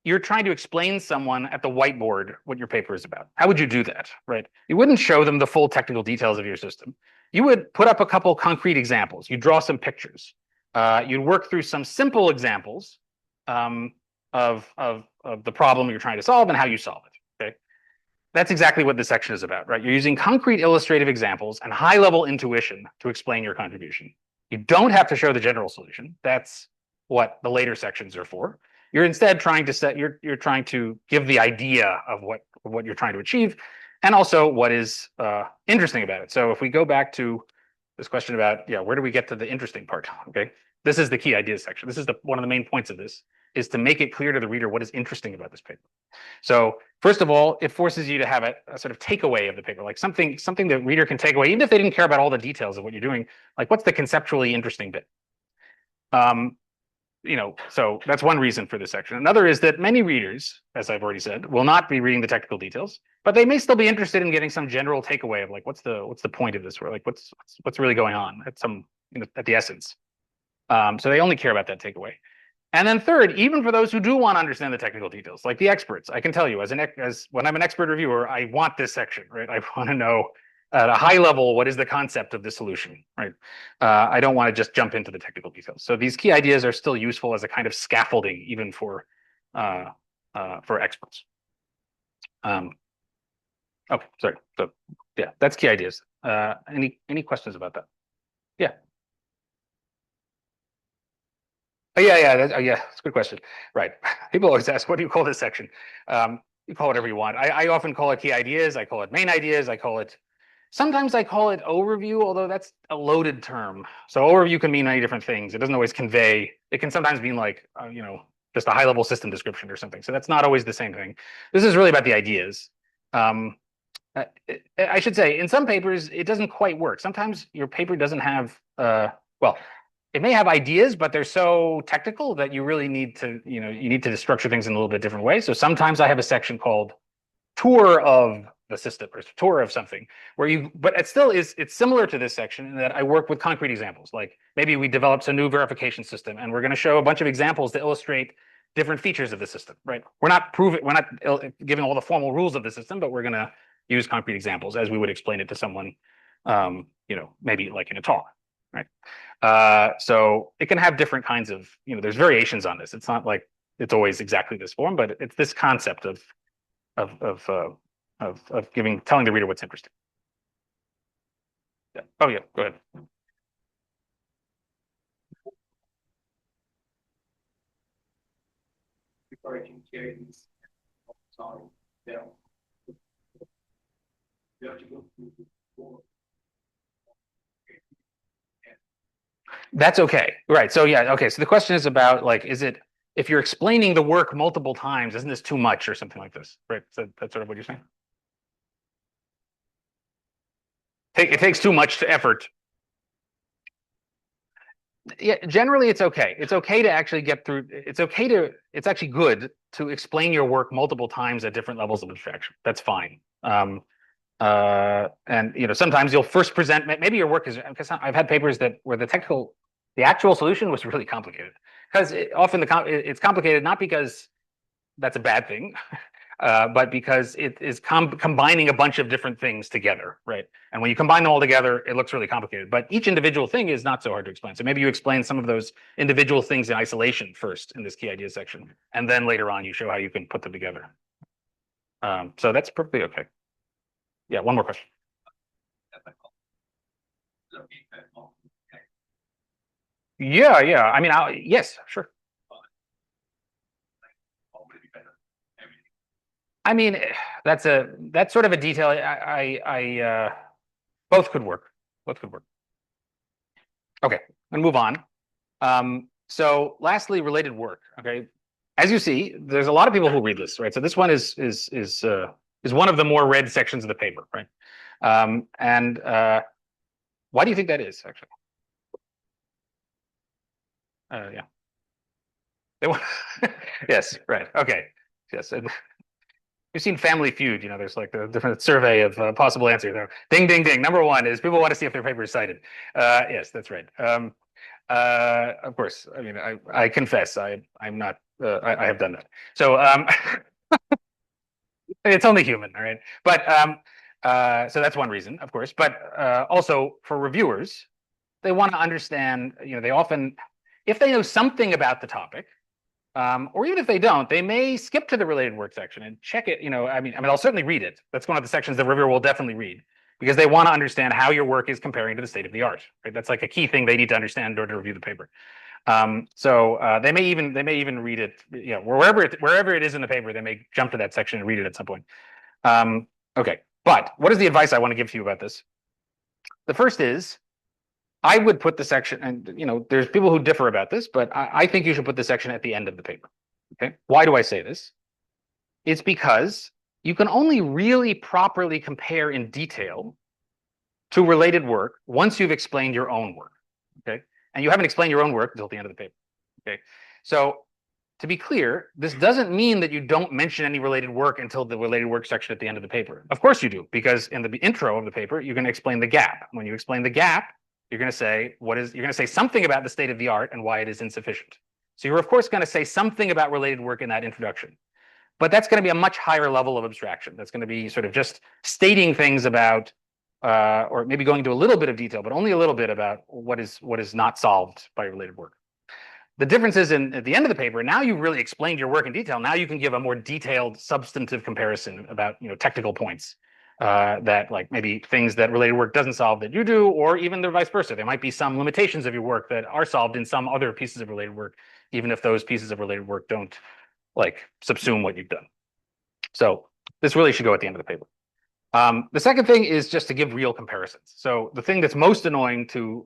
you're trying to explain someone at the whiteboard what your paper is about. How would you do that, right? You wouldn't show them the full technical details of your system. You would put up a couple concrete examples. You draw some pictures. You'd work through some simple examples of the problem you're trying to solve and how you solve it, okay? That's exactly what this section is about, right? You're using concrete illustrative examples and high-level intuition to explain your contribution. You don't have to show the general solution. That's what the later sections are for. You're instead trying to you're trying to give the idea of what you're trying to achieve, and also what is interesting about it. So if we go back to this question about, where do we get to the interesting part? Okay, This is the key ideas section. This is one of the main points of this, is to make it clear to the reader what is interesting about this paper. So first of all, it forces you to have a sort of takeaway of the paper, like something the reader can take away, even if they didn't care about all the details of what you're doing. Like, what's the conceptually interesting bit? So that's one reason for this section. Another is that many readers, as I've already said, will not be reading the technical details, but they may still be interested in getting some general takeaway of like, what's the point of this, or like what's really going on at the essence. So they only care about that takeaway. And then third, even for those who do want to understand the technical details, like the experts, I can tell you as when I'm an expert reviewer, I want this section, right? I want to know at a high level, what is the concept of the solution, right? I don't want to just jump into the technical details. So these key ideas are still useful as a kind of scaffolding, even for experts. Okay, sorry. So yeah, that's key ideas. Any questions about that? Yeah. Oh, yeah, that's a good question. Right. People always ask, what do you call this section? You call it whatever you want. I often call it key ideas. I call it main ideas. Sometimes I call it overview, although that's a loaded term. So overview can mean many different things. It doesn't always convey. It can sometimes mean like, just a high level system description or something. So that's not always the same thing. This is really about the ideas. I should say, in some papers, it doesn't quite work. Sometimes your paper doesn't have, well, it may have ideas, but they're so technical that you really need to, you need to structure things in a little bit different way. So sometimes I have a section called tour of the system or tour of something but it's similar to this section in that I work with concrete examples. Like maybe we developed a new verification system and we're going to show a bunch of examples to illustrate different features of the system, right? We're not giving all the formal rules of the system, but we're going to use concrete examples as we would explain it to someone, maybe like in a talk, right? So it can have different kinds of, there's variations on this. It's not like it's always exactly this form, but it's this concept of telling the reader what's interesting. Yeah. Oh yeah, go ahead. That's okay, right? So yeah, okay. So the question is about like, if you're explaining the work multiple times, isn't this too much or something like this, right? So that's sort of what you're saying. It takes too much effort. Yeah, generally it's okay. It's okay to actually get through. It's actually good to explain your work multiple times at different levels of abstraction. That's fine. And sometimes you'll first present, maybe your work is, because I've had papers where the actual solution was really complicated. Because often it's complicated not because that's a bad thing, but because it is combining a bunch of different things together, right? And when you combine them all together, it looks really complicated. But each individual thing is not so hard to explain. So maybe you explain some of those individual things in isolation first in this key ideas section, and then later on you show how you can put them together. So that's perfectly okay. Yeah, one more question. Yeah. I mean, yes, sure. I mean, that's sort of a detail. Both could work. Okay, and move on. So lastly, related work. Okay, as you see, there's a lot of people who read this, right? So this one is one of the more read sections of the paper, right? And why do you think that is, actually? Yeah. They want. Yes, right. Okay. Yes. You've seen Family Feud, there's like a different survey of possible answers there. Ding, ding, ding. Number one is people want to see if their paper is cited. Yes, that's right. Of course, I mean, I confess, I'm not, I have done that. So it's only human, all right? But so that's one reason, of course. But also for reviewers, they want to understand, they often, if they know something about the topic, or even if they don't, they may skip to the related work section and check it. I mean, I'll certainly read it. That's one of the sections the reviewer will definitely read because they want to understand how your work is comparing to the state of the art. Right? That's like a key thing they need to understand in order to review the paper. So they may even read it. Wherever it is in the paper, they may jump to that section and read it at some point. Okay, but what is the advice I want to give to you about this? The first is I would put the section, and there's people who differ about this, but I think you should put the section at the end of the paper. Okay. Why do I say this? It's because you can only really properly compare in detail to related work once you've explained your own work. Okay. And you haven't explained your own work until the end of the paper. Okay. So to be clear, this doesn't mean that you don't mention any related work until the related work section at the end of the paper. Of course you do, because in the intro of the paper, you're going to explain the gap. When you explain the gap, you're going to say you're going to say something about the state of the art and why it is insufficient. So you're of course going to say something about related work in that introduction. But that's going to be a much higher level of abstraction. That's going to be sort of just stating things about, or maybe going into a little bit of detail, but only a little bit about what is not solved by related work. The difference is at the end of the paper, now you've really explained your work in detail. Now you can give a more detailed substantive comparison about technical points that like maybe things that related work doesn't solve that you do, or even the vice versa. There might be some limitations of your work that are solved in some other pieces of related work, even if those pieces of related work don't like subsume what you've done. So this really should go at the end of the paper. The second thing is just to give real comparisons. So the thing that's most annoying to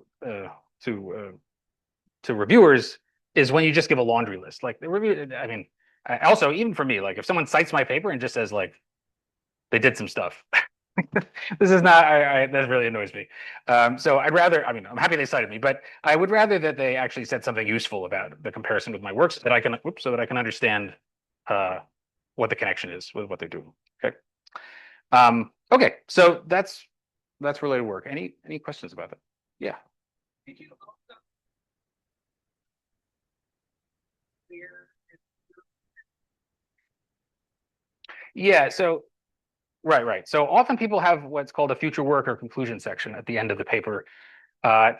reviewers is when you just give a laundry list. Like the review, I mean, also even for me, like if someone cites my paper and just says like they did some stuff, this is not, that really annoys me. So I'd rather, I mean, I'm happy they cited me, but I would rather that they actually said something useful about the comparison with my work so that I can understand what the connection is with what they're doing. Okay. Okay, so that's related work. Any questions about that? Yeah. Yeah, so right. So often people have what's called a future work or conclusion section at the end of the paper,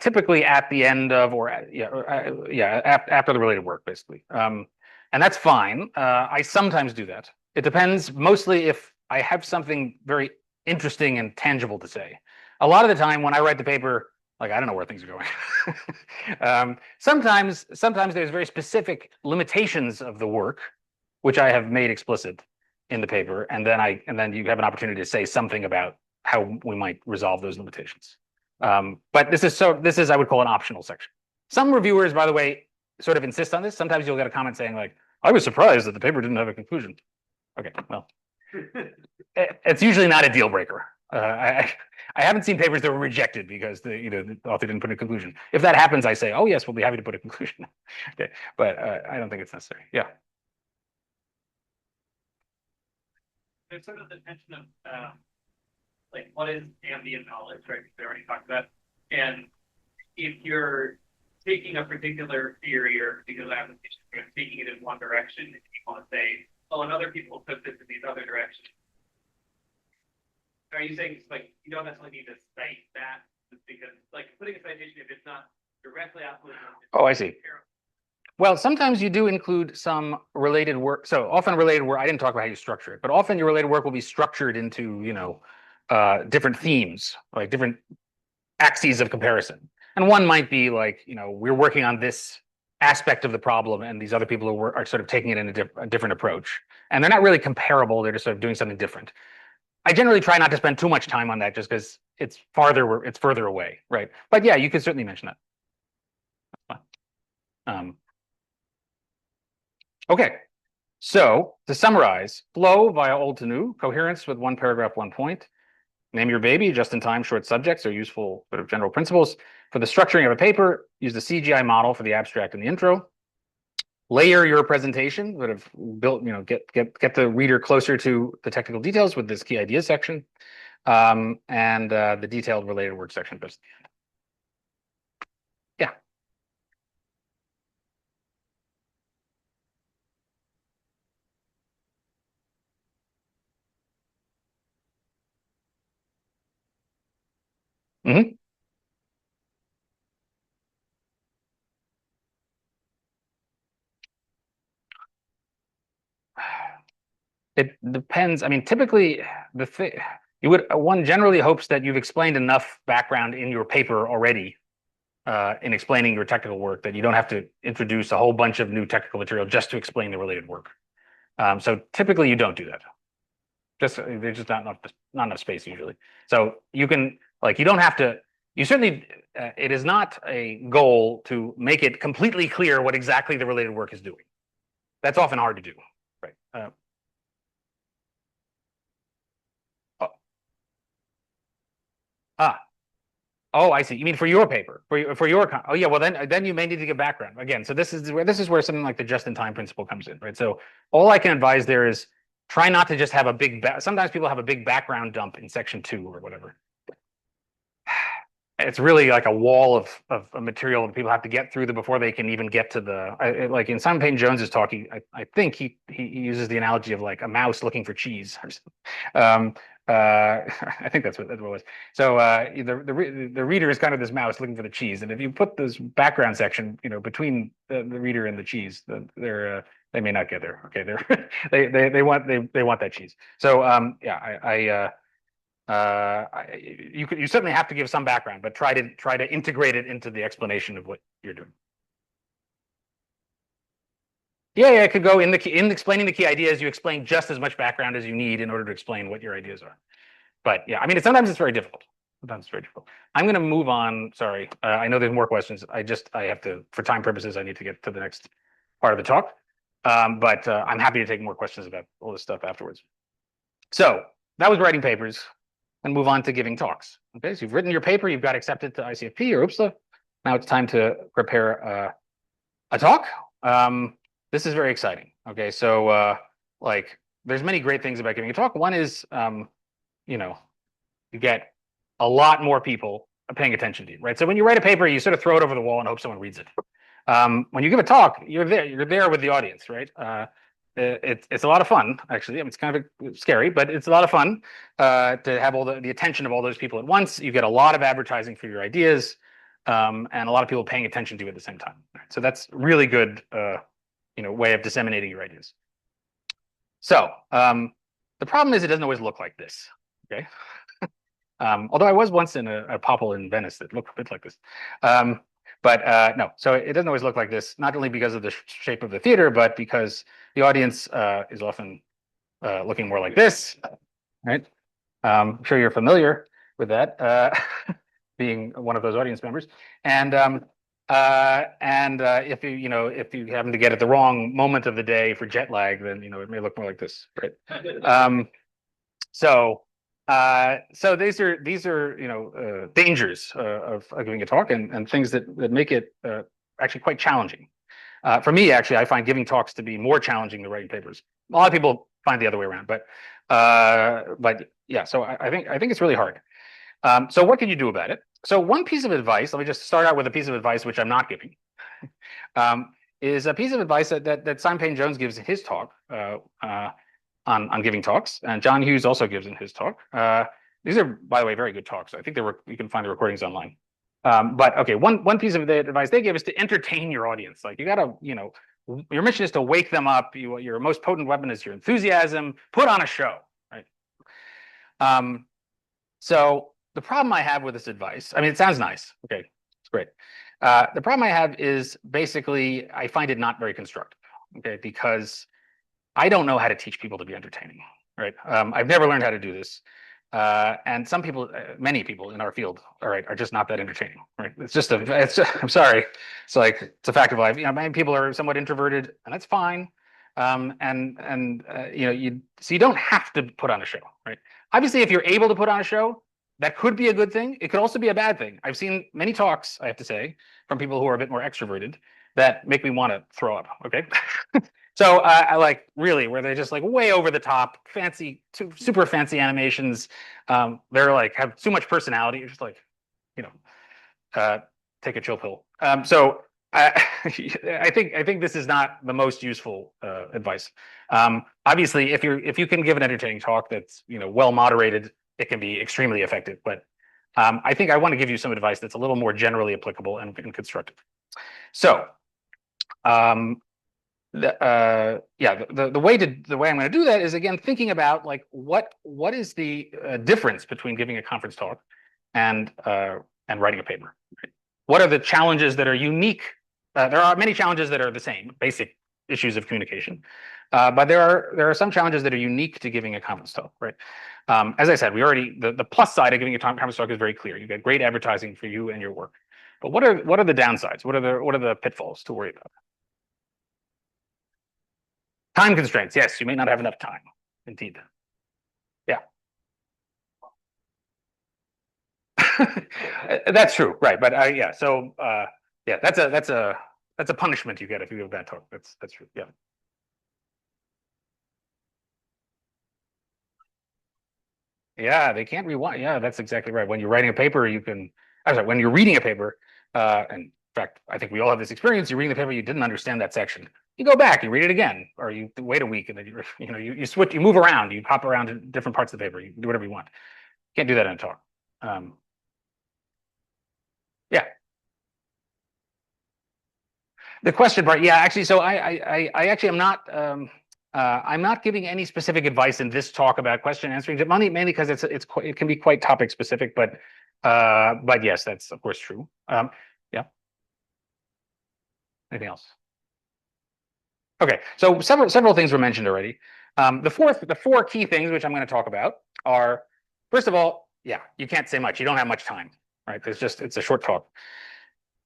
typically at the end of after the related work, basically. And that's fine. I sometimes do that. It depends mostly if I have something very interesting and tangible to say. A lot of the time when I write the paper, like I don't know where things are going. Sometimes there's very specific limitations of the work, which I have made explicit in the paper, and then you have an opportunity to say something about how we might resolve those limitations. But this is I would call an optional section. Some reviewers, by the way, sort of insist on this. Sometimes you'll get a comment saying like, I was surprised that the paper didn't have a conclusion. Okay, well, it's usually not a deal breaker. I haven't seen papers that were rejected because the author didn't put a conclusion. If that happens, I say, oh yes, we'll be happy to put a conclusion. Okay, but I don't think it's necessary. Yeah. There's sort of the tension of like what is ambient knowledge, right? We already talked about. And if you're taking a particular theory or a particular application, you're taking it in one direction, and you want to say, oh, and other people took this in these other directions. Are you saying it's like you don't necessarily need to cite that because like putting a citation if it's not directly applicable? Oh, I see. Well, sometimes you do include some related work. So often related work, I didn't talk about how you structure it, but often your related work will be structured into, different themes, like different axes of comparison. And one might be like, we're working on this aspect of the problem and these other people are sort of taking it in a different approach. And they're not really comparable. They're just sort of doing something different. I generally try not to spend too much time on that just because it's further away, right? But yeah, you could certainly mention that. That's fine. Okay, so to summarize, flow via old to new, coherence with one paragraph, one point. Name your baby, just-in-time short subjects are useful sort of general principles. For the structuring of a paper, use the CGI model for the abstract and the intro. Layer your presentation, sort of build, get the reader closer to the technical details with this key ideas section, and the detailed related work section goes at the end. Yeah. Mm-hmm. It depends. I mean, typically one generally hopes that you've explained enough background in your paper already in explaining your technical work that you don't have to introduce a whole bunch of new technical material just to explain the related work. So typically you don't do that. There's just not enough space usually. So you can you don't have to you certainly, it is not a goal to make it completely clear what exactly the related work is doing. That's often hard to do, right? Oh, I see. You mean for your paper, for your oh yeah. Well, then you may need to give background again. So this is where something like the just-in-time principle comes in, right? So all I can advise there is try not to just have a big. Sometimes people have a big background dump in section 2 or whatever. It's really like a wall of material that people have to get through before they can even get to the like in Simon Payne Jones's talk. I think he uses the analogy of like a mouse looking for cheese or something. I think that's what it was. So the reader is kind of this mouse looking for the cheese, and if you put this background section, between the reader and the cheese, they may not get there. Okay, they want that cheese. So yeah, you certainly have to give some background, but try to integrate it into the explanation of what you're doing. Yeah, it could go in explaining the key ideas. You explain just as much background as you need in order to explain what your ideas are. But yeah, I mean, sometimes it's very difficult. I'm going to move on. Sorry, I know there's more questions. I have to, for time purposes, I need to get to the next part of the talk. But I'm happy to take more questions about all this stuff afterwards. So that was writing papers. And move on to giving talks. Okay, so you've written your paper, you've got accepted to ICFP or UPSLA. Now it's time to prepare a talk. This is very exciting. Okay, so like there's many great things about giving a talk. One is, you get a lot more people paying attention to you, right? So when you write a paper, you sort of throw it over the wall and hope someone reads it. When you give a talk, you're there with the audience, right? It's a lot of fun, actually. I mean, it's kind of scary, but it's a lot of fun to have all the attention of all those people at once. You get a lot of advertising for your ideas, and a lot of people paying attention to you at the same time. So that's really good, way of disseminating your ideas. So the problem is it doesn't always look like this. Okay, although I was once in a popple in Venice that looked a bit like this. But no, so it doesn't always look like this, not only because of the shape of the theater, but because the audience is often looking more like this, right? I'm sure you're familiar with that, being one of those audience members. And if you happen to get it the wrong moment of the day for jet lag, then it may look more like this, right? So these are dangers of giving a talk and things that make it actually quite challenging. For me, actually, I find giving talks to be more challenging than writing papers. A lot of people find the other way around, but yeah. So I think it's really hard. So what can you do about it? So one piece of advice, let me just start out with a piece of advice which I'm not giving, is a piece of advice that Simon Payne Jones gives in his talk on giving talks, and John Hughes also gives in his talk. These are, by the way, very good talks. I think you can find the recordings online. But okay, one piece of the advice they give is to entertain your audience. Like you gotta, your mission is to wake them up. Your most potent weapon is your enthusiasm. Put on a show, right? So the problem I have with this advice, I mean, it sounds nice. Okay, it's great. The problem I have is basically I find it not very constructive. Okay, because I don't know how to teach people to be entertaining, right? I've never learned how to do this. And some people, many people in our field, all right, are just not that entertaining, right? I'm sorry. It's like, it's a fact of life. Many people are somewhat introverted, and that's fine. So you don't have to put on a show, right? Obviously, if you're able to put on a show, that could be a good thing. It could also be a bad thing. I've seen many talks, I have to say, from people who are a bit more extroverted that make me want to throw up, okay? So I like really where they're just like way over the top, fancy, super fancy animations. They're like have too much personality. It's just like, take a chill pill. So I think this is not the most useful advice. Obviously, if you can give an entertaining talk that's well moderated, it can be extremely effective. But I think I want to give you some advice that's a little more generally applicable and constructive. So. The way I'm going to do that is again thinking about like what is the difference between giving a conference talk and writing a paper. Right? What are the challenges that are unique? There are many challenges that are the same, basic issues of communication. But there are some challenges that are unique to giving a conference talk, right? As I said, the plus side of giving a conference talk is very clear. You get great advertising for you and your work. But what are the downsides? What are the pitfalls to worry about? Time constraints. Yes, you may not have enough time. Indeed. Yeah. That's true, right? But yeah. So yeah, that's a punishment you get if you give a bad talk. That's true. Yeah. Yeah, they can't rewind. Yeah, that's exactly right. When you're writing a paper, you can. I'm sorry. When you're reading a paper, and in fact, I think we all have this experience. You're reading the paper, you didn't understand that section. You go back, you read it again, or you wait a week, and then you switch, you move around, you hop around to different parts of the paper. You do whatever you want. Can't do that in a talk. Yeah. The question part, yeah, actually, so I actually am not. I'm not giving any specific advice in this talk about question answering, mainly because it can be quite topic specific, but yes, that's of course true. Yeah. Anything else? Okay, so several things were mentioned already. The four key things which I'm going to talk about are, first of all, yeah, you can't say much. You don't have much time, right? It's a short talk.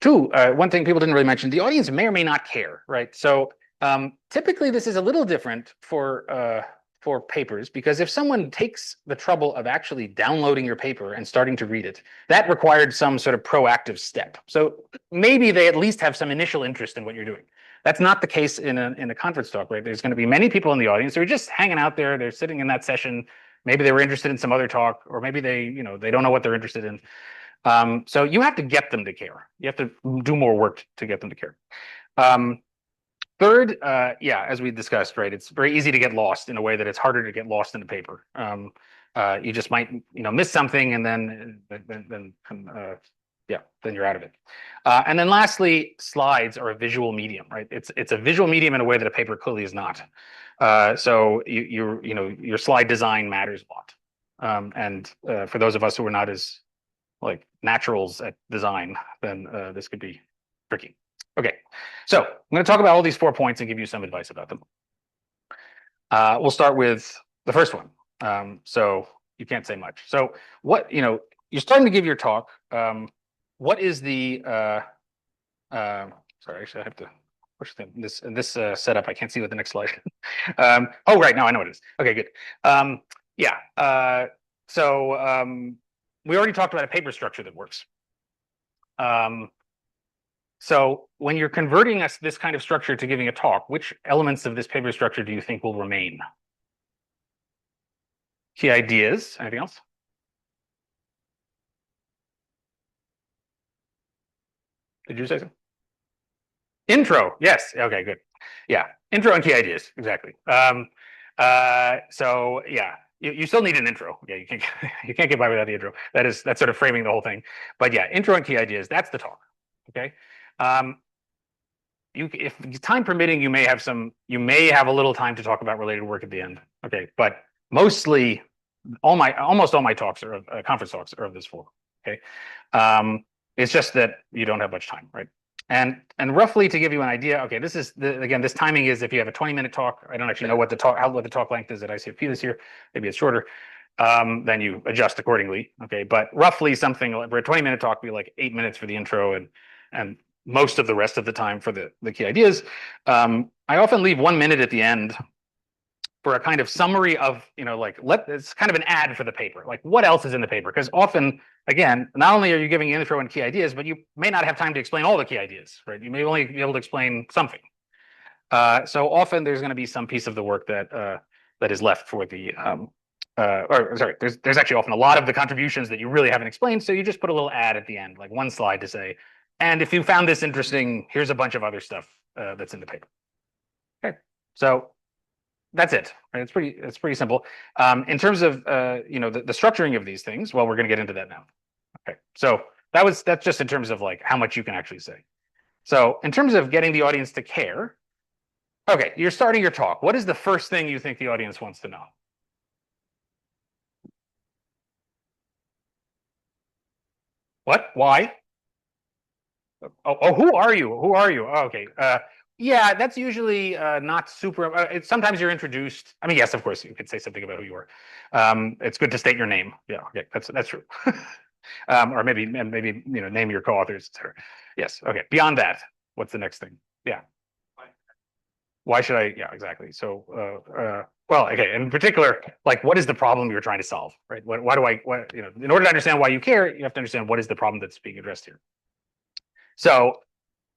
Two, one thing people didn't really mention, the audience may or may not care, right? So typically this is a little different for papers, because if someone takes the trouble of actually downloading your paper and starting to read it, that required some sort of proactive step. So maybe they at least have some initial interest in what you're doing. That's not the case in a conference talk, right? There's going to be many people in the audience who are just hanging out there. They're sitting in that session. Maybe they were interested in some other talk, or maybe they don't know what they're interested in. So you have to get them to care. You have to do more work to get them to care. Third, yeah, as we discussed, right, it's very easy to get lost in a way that it's harder to get lost in the paper. You just might, miss something, and then yeah, then you're out of it. And then lastly, slides are a visual medium, right? It's a visual medium in a way that a paper clearly is not. So your slide design matters a lot. And for those of us who are not as like naturals at design, then this could be tricky. Okay, so I'm going to talk about all these 4 points and give you some advice about them. We'll start with the first one. So you can't say much. So you're starting to give your talk. What is the sorry, actually I have to push this setup. I can't see what the next slide. Oh, right, now I know what it is. Okay, good. Yeah. We already talked about a paper structure that works. So when you're converting this kind of structure to giving a talk, which elements of this paper structure do you think will remain? Key ideas. Anything else? Did you say so? Intro. Yes. Okay, good. Yeah. Intro and key ideas. Exactly. So yeah. You still need an intro. Yeah, you can't get by without the intro. That's sort of framing the whole thing. But yeah, intro and key ideas, that's the talk. Okay. If time permitting, you may have a little time to talk about related work at the end. Okay, but mostly almost all my talks are conference talks are of this form. Okay. It's just that you don't have much time, right? And roughly to give you an idea, okay, this timing is if you have a 20-minute talk. I don't actually know what the talk length is at ICFP this year. Maybe it's shorter. Then you adjust accordingly. Okay, but roughly something like for a 20-minute talk, be like 8 minutes for the intro and most of the rest of the time for the key ideas. I often leave 1 minute at the end for a kind of summary of, it's kind of an ad for the paper. Like what else is in the paper? Because often, again, not only are you giving intro and key ideas, but you may not have time to explain all the key ideas, right? You may only be able to explain something. So often there's going to be some piece of the work that is left for the, there's actually often a lot of the contributions that you really haven't explained. So you just put a little ad at the end, like one slide to say, and if you found this interesting, here's a bunch of other stuff that's in the paper. Okay, so that's it. Right? It's pretty simple. In terms of the structuring of these things, well, we're going to get into that now. Okay, so that's just in terms of like how much you can actually say. So in terms of getting the audience to care, okay, you're starting your talk. What is the first thing you think the audience wants to know? What? Why? Oh, who are you? Who are you? Oh, okay. Yeah, that's usually not super. Sometimes you're introduced. I mean, yes, of course, you could say something about who you are. It's good to state your name. Yeah, okay, that's true. Or maybe name your co-authors, etc. Yes, okay. Beyond that, what's the next thing? Yeah. Why should I? Yeah, exactly. So, well, okay. In particular, like, what is the problem you're trying to solve, right? Why do I? What in order to understand why you care, you have to understand what is the problem that's being addressed here. So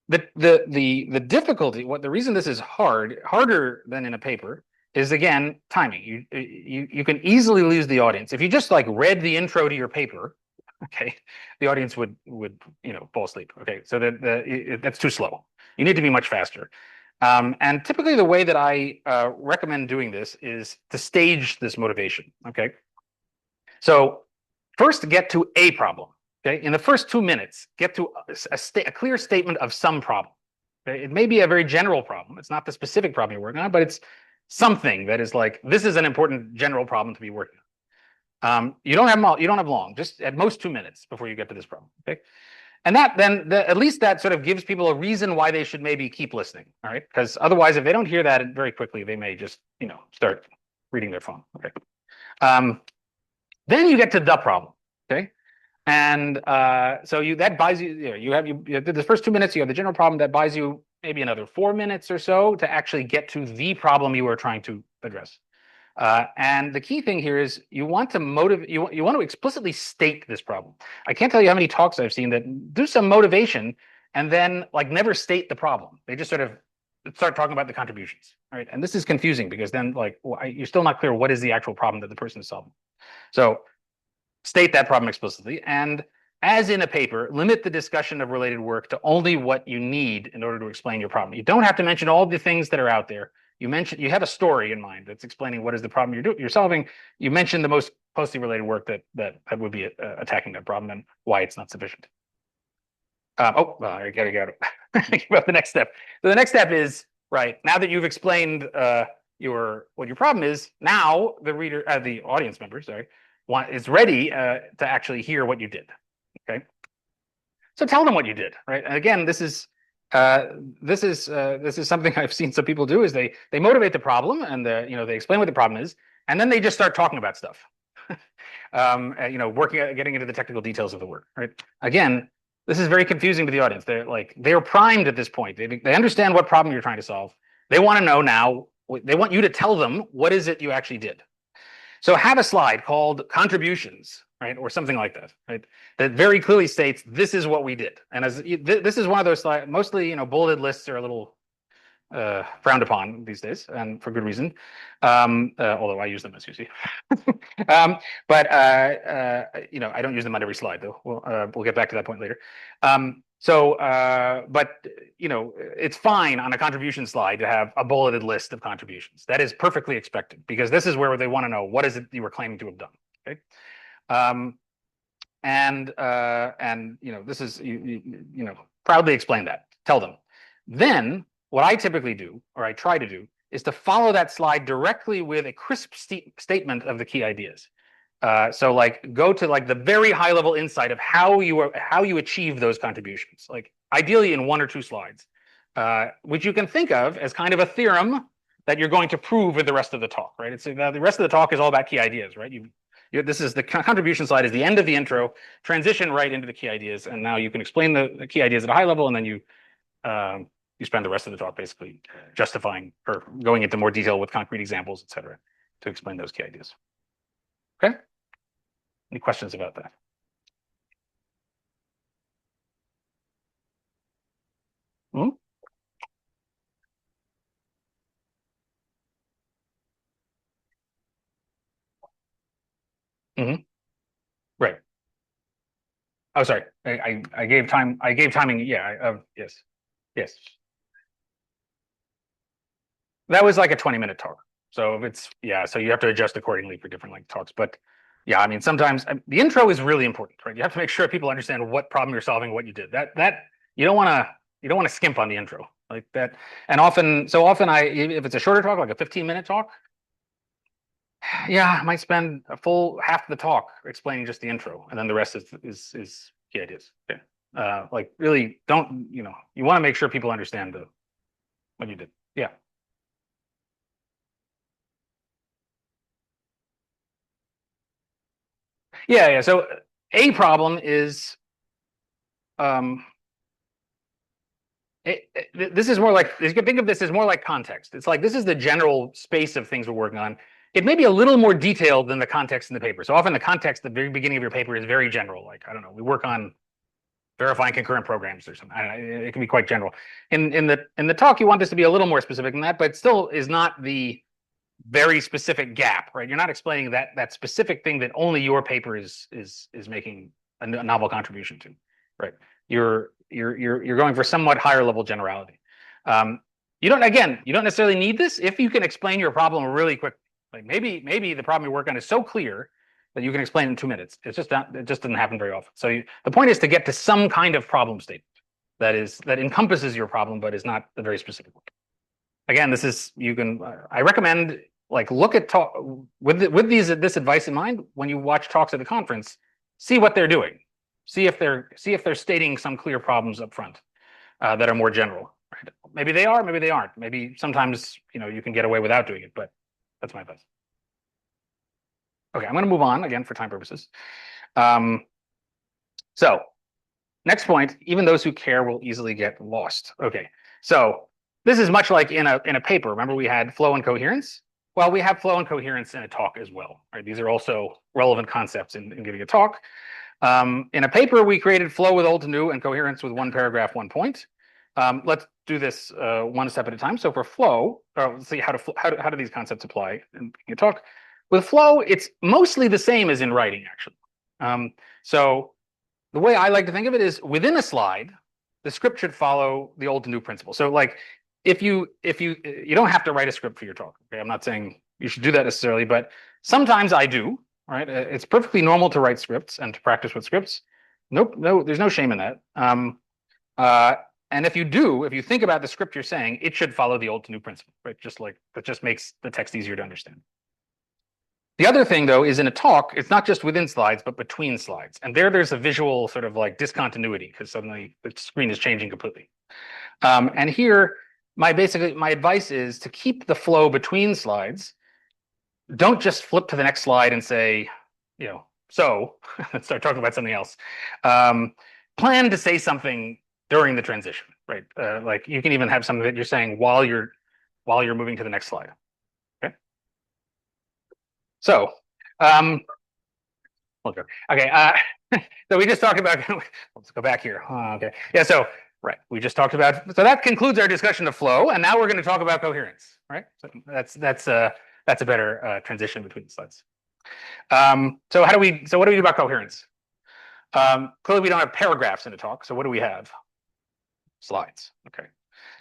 the difficulty, the reason this is harder than in a paper, is again timing. You can easily lose the audience if you just like read the intro to your paper. Okay, the audience would fall asleep. Okay, so that's too slow. You need to be much faster. And typically, the way that I recommend doing this is to stage this motivation. Okay, so first get to a problem. Okay, in the first 2 minutes, get to a clear statement of some problem. Okay, it may be a very general problem. It's not the specific problem you're working on, but it's something that is like, this is an important general problem to be working on. You don't have long, just at most 2 minutes before you get to this problem. Okay, and that then at least that sort of gives people a reason why they should maybe keep listening. All right, because otherwise, if they don't hear that very quickly, they may just start reading their phone. Okay, then you get to the problem. Okay. And so that buys you did the first 2 minutes, you have the general problem that buys you maybe another 4 minutes or so to actually get to the problem you are trying to address. And the key thing here is you want to motivate, you want to explicitly state this problem. I can't tell you how many talks I've seen that do some motivation and then like never state the problem. They just sort of start talking about the contributions, right? And this is confusing because then like you're still not clear what is the actual problem that the person is solving. So state that problem explicitly, and as in a paper, limit the discussion of related work to only what you need in order to explain your problem. You don't have to mention all the things that are out there. You have a story in mind that's explaining what is the problem you're solving. You mention the most closely related work that would be attacking that problem and why it's not sufficient. I gotta go about the next step. So the next step is, right, now that you've explained what your problem is, now the audience member, sorry, is ready to actually hear what you did. Okay, so tell them what you did, right? And again, this is something I've seen some people do is they motivate the problem and they explain what the problem is, and then they just start talking about stuff. Getting into the technical details of the work, right? Again, this is very confusing to the audience. They're primed at this point. They understand what problem you're trying to solve. They want to know now. They want you to tell them what is it you actually did. So have a slide called contributions, right, or something like that, right, that very clearly states this is what we did. And as this is one of those slides, mostly bulleted lists are a little frowned upon these days, and for good reason. Although I use them, as you see. But I don't use them on every slide, though. We'll get back to that point later. But it's fine on a contribution slide to have a bulleted list of contributions. That is perfectly expected because this is where they want to know what is it you were claiming to have done. Okay, this is proudly explain that. Tell them. Then what I typically do, or I try to do, is to follow that slide directly with a crisp statement of the key ideas. So like go to like the very high level insight of how you achieve those contributions, like ideally in 1 or 2 slides, which you can think of as kind of a theorem that you're going to prove with the rest of the talk, right? It's the rest of the talk is all about key ideas, right? This is the contribution slide is the end of the intro, transition right into the key ideas, and now you can explain the key ideas at a high level, and then you spend the rest of the talk basically justifying or going into more detail with concrete examples, et cetera, to explain those key ideas. Okay. Any questions about that? Hmm? Mm-hmm. Right. Oh, sorry. I gave time. I gave timing. Yeah. Yes. Yes. That was like a 20-minute talk. So so you have to adjust accordingly for different like talks. But yeah, I mean, sometimes the intro is really important, right? You have to make sure people understand what problem you're solving, what you did. That you don't want to skimp on the intro like that. And often if it's a shorter talk, like a 15-minute talk, yeah, I might spend a full half the talk explaining just the intro, and then the rest is key ideas. Okay. Like really don't you want to make sure people understand what you did. Yeah. Yeah. So a problem is this is more like, you can think of this as more like context. It's like, this is the general space of things we're working on. It may be a little more detailed than the context in the paper. So often the context at the very beginning of your paper is very general. Like, I don't know, we work on verifying concurrent programs or something. I don't know, it can be quite general. In the talk, you want this to be a little more specific than that, but it still is not the very specific gap, right? You're not explaining that specific thing that only your paper is making a novel contribution to, right? You're going for somewhat higher level generality. You don't necessarily need this if you can explain your problem really quick. Like maybe the problem you work on is so clear that you can explain it in 2 minutes. It just doesn't happen very often. So the point is to get to some kind of problem statement that encompasses your problem, but is not the very specific one. Again, I recommend, like, look at talk with this advice in mind when you watch talks at the conference. See what they're doing. See if they're stating some clear problems up front that are more general. Right? Maybe they are, maybe they aren't. Maybe sometimes you can get away without doing it, but that's my advice. Okay, I'm going to move on again for time purposes. So next point, even those who care will easily get lost. Okay, so this is much like in a paper. Remember we had flow and coherence? Well, we have flow and coherence in a talk as well. Right? These are also relevant concepts in giving a talk. In a paper, we created flow with old to new and coherence with 1 paragraph, 1 point. Let's do this one step at a time. So for flow, let's see how do these concepts apply in a talk. With flow, it's mostly the same as in writing, actually. So the way I like to think of it is within a slide, the script should follow the old to new principle. So like if you don't have to write a script for your talk. Okay, I'm not saying you should do that necessarily, but sometimes I do. Right, it's perfectly normal to write scripts and to practice with scripts. Nope, no, there's no shame in that. And if you think about the script you're saying, it should follow the old to new principle, right? Just like that just makes the text easier to understand. The other thing, though, is in a talk, it's not just within slides, but between slides. And there's a visual sort of like discontinuity because suddenly the screen is changing completely. And here, my advice is to keep the flow between slides. Don't just flip to the next slide and say, so let's start talking about something else. Plan to say something during the transition, right? Like you can even have something that you're saying while you're moving to the next slide. Okay. So, okay. So we just talked about. Let's go back here. Okay. Yeah. So right, we just talked about. So that concludes our discussion of flow, and now we're going to talk about coherence. Right. So that's a better transition between the slides. So what do we do about coherence? Clearly, we don't have paragraphs in a talk. So what do we have? Slides. Okay.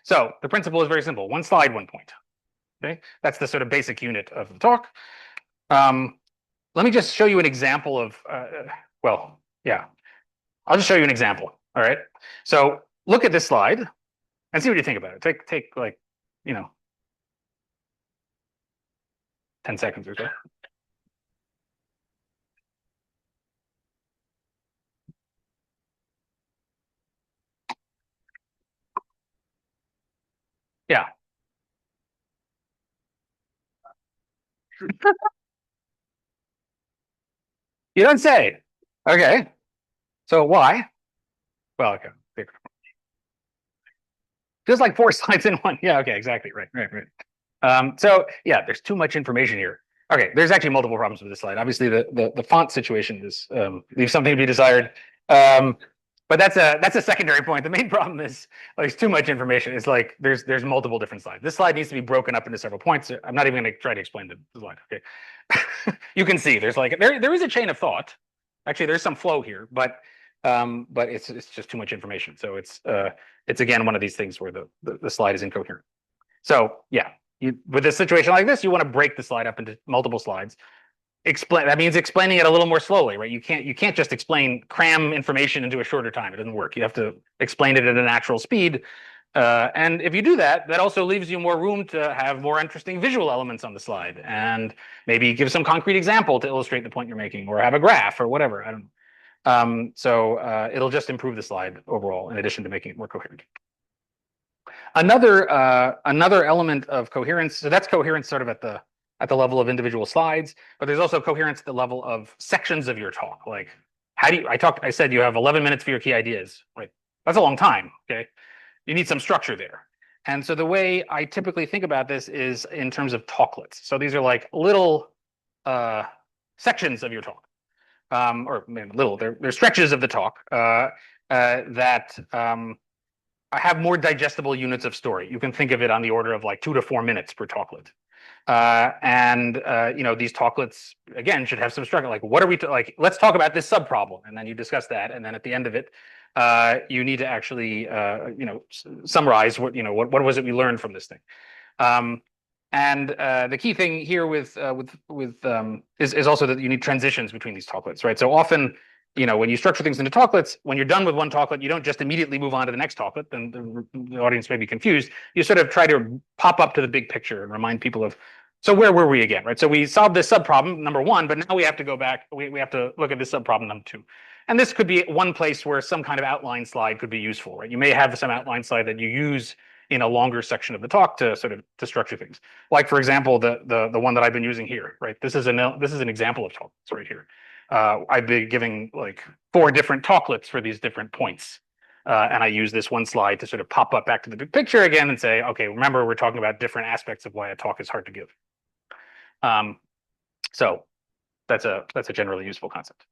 So the principle is very simple: 1 slide, 1 point. Okay, that's the sort of basic unit of the talk. Let me just show you an example of. Well, yeah, I'll just show you an example. All right. So look at this slide and see what you think about it. Take like 10 seconds or so. Yeah. You don't say. Okay. So why? Well, okay. Just like 4 slides in one. Yeah. Okay. Exactly. Right. So yeah, there's too much information here. Okay. There's actually multiple problems with this slide. Obviously, the font situation is leaves something to be desired. But that's a secondary point. The main problem is there's too much information. It's like there's multiple different slides. This slide needs to be broken up into several points. I'm not even going to try to explain the slide. Okay, you can see there's like there is a chain of thought. Actually, there's some flow here, but it's just too much information. So it's again one of these things where the slide is incoherent. So yeah, with a situation like this, you want to break the slide up into multiple slides. That means explaining it a little more slowly, right? You can't just cram information into a shorter time. It doesn't work. You have to explain it at a natural speed. And if you do that, that also leaves you more room to have more interesting visual elements on the slide and maybe give some concrete example to illustrate the point you're making or have a graph or whatever. I don't know. So it'll just improve the slide overall in addition to making it more coherent. Another element of coherence. So that's coherence sort of at the level of individual slides, but there's also coherence at the level of sections of your talk. Like, how do you? I said you have 11 minutes for your key ideas. Right. That's a long time. Okay. You need some structure there. And so the way I typically think about this is in terms of talklets. So these are like little sections of your talk, or little. They're stretches of the talk that have more digestible units of story. You can think of it on the order of like 2 to 4 minutes per talklet. These talklets again should have some structure. Like, what are we like? Let's talk about this subproblem, and then you discuss that, and then at the end of it, you need to actually summarize what was it we learned from this thing. The key thing here is also that you need transitions between these talklets, right? So often, when you structure things into talklets, when you're done with one talklet, you don't just immediately move on to the next talklet. Then the audience may be confused. You sort of try to pop up to the big picture and remind people of, so where were we again, right? So we solved this subproblem number 1, but now we have to go back. We have to look at this subproblem number 2. And this could be one place where some kind of outline slide could be useful, right? You may have some outline slide that you use in a longer section of the talk to structure things. Like, for example, the one that I've been using here, right? This is an example of talklets right here. I've been giving like 4 different talklets for these different points. And I use this one slide to sort of pop up back to the big picture again and say, okay, remember, we're talking about different aspects of why a talk is hard to give. So that's a generally useful concept.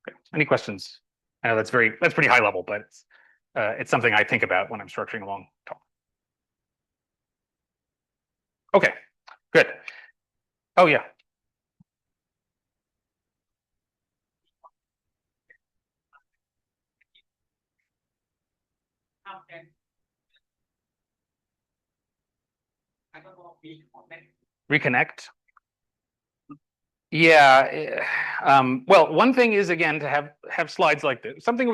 Okay. Any questions? I know that's pretty high level, but it's something I think about when I'm structuring a long talk. Okay, good. Oh yeah. Reconnect. Yeah. Well, one thing is, again, to have slides like this, something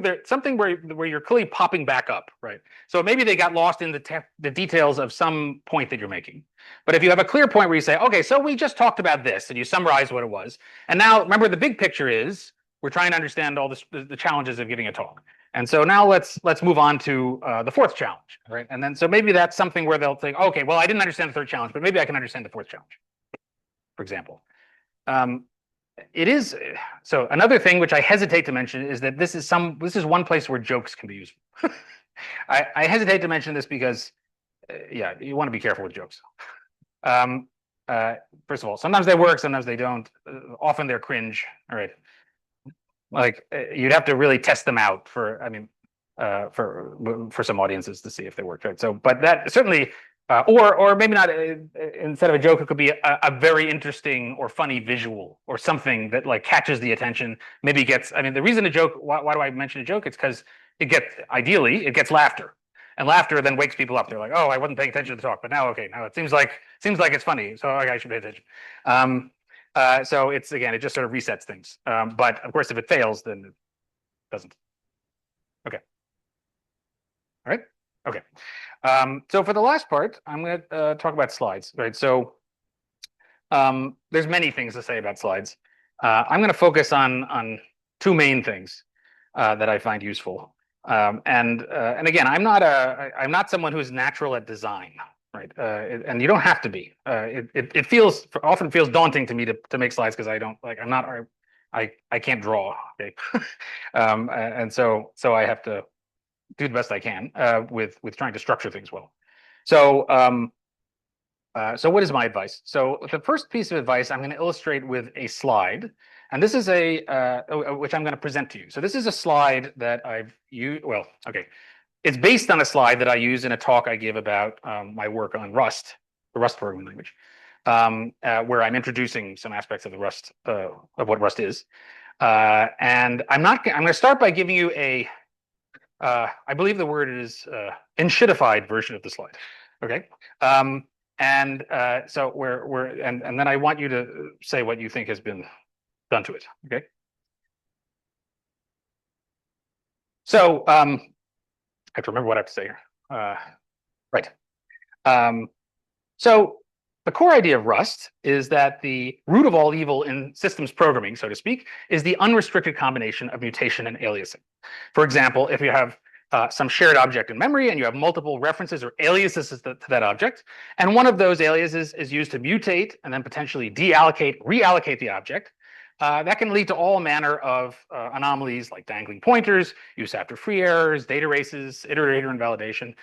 where you're clearly popping back up, right? So maybe they got lost in the details of some point that you're making. But if you have a clear point where you say, okay, so we just talked about this, and you summarize what it was, and now remember the big picture is we're trying to understand all the challenges of giving a talk. And so now let's move on to the 4th challenge, right? And then so maybe that's something where they'll think, okay, well, I didn't understand the 3rd challenge, but maybe I can understand the 4th challenge, for example. It is so another thing which I hesitate to mention is that this is one place where jokes can be useful. I hesitate to mention this because yeah, you want to be careful with jokes. First of all, sometimes they work, sometimes they don't. Often they're cringe. All right, like you'd have to really test them out for some audiences to see if they work, right? So, but that certainly. Or maybe not. Instead of a joke, it could be a very interesting or funny visual or something that like catches the attention. Maybe gets. I mean, the reason a joke. Why do I mention a joke? It's because it gets laughter, and laughter then wakes people up. They're like, oh, I wasn't paying attention to the talk, but now okay, now it seems like it's funny, so okay, I should pay attention. So it just sort of resets things. But of course, if it fails, then it doesn't. Okay. All right. Okay. So for the last part, I'm going to talk about slides, right? So there's many things to say about slides. I'm going to focus on 2 main things that I find useful. And again, I'm not someone who's natural at design, right? And you don't have to be. It often feels daunting to me to make slides because I can't draw. Okay, and so I have to do the best I can with trying to structure things well. So so what is my advice? So the first piece of advice I'm going to illustrate with a slide, and this is which I'm going to present to you. So this is a slide that I've used. Well, okay, it's based on a slide that I use in a talk I give about my work on Rust, the Rust programming language, where I'm introducing some aspects of the Rust of what Rust is. And I'm going to start by giving you a I believe the word is enshittified version of the slide. Okay. So and then I want you to say what you think has been done to it. Okay. So I have to remember what I have to say here. Right. So the core idea of Rust is that the root of all evil in systems programming, so to speak, is the unrestricted combination of mutation and aliasing. For example, if you have some shared object in memory, and you have multiple references or aliases to that object. And one of those aliases is used to mutate and then potentially deallocate, reallocate the object. That can lead to all manner of anomalies like dangling pointers, use after free errors, data races, iterator invalidation.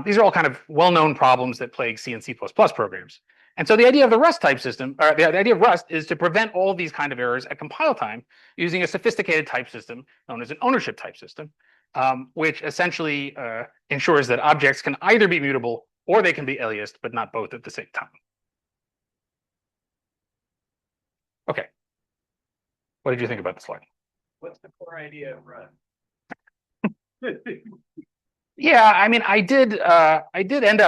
These are all kind of well-known problems that plague C and C++ programs. And so the idea of the Rust type system, or the idea of Rust, is to prevent all these kind of errors at compile time using a sophisticated type system known as an ownership type system, which essentially ensures that objects can either be mutable or they can be aliased, but not both at the same time. Okay. What did you think about the slide? What's the core idea of Rust? Yeah, I mean, I did end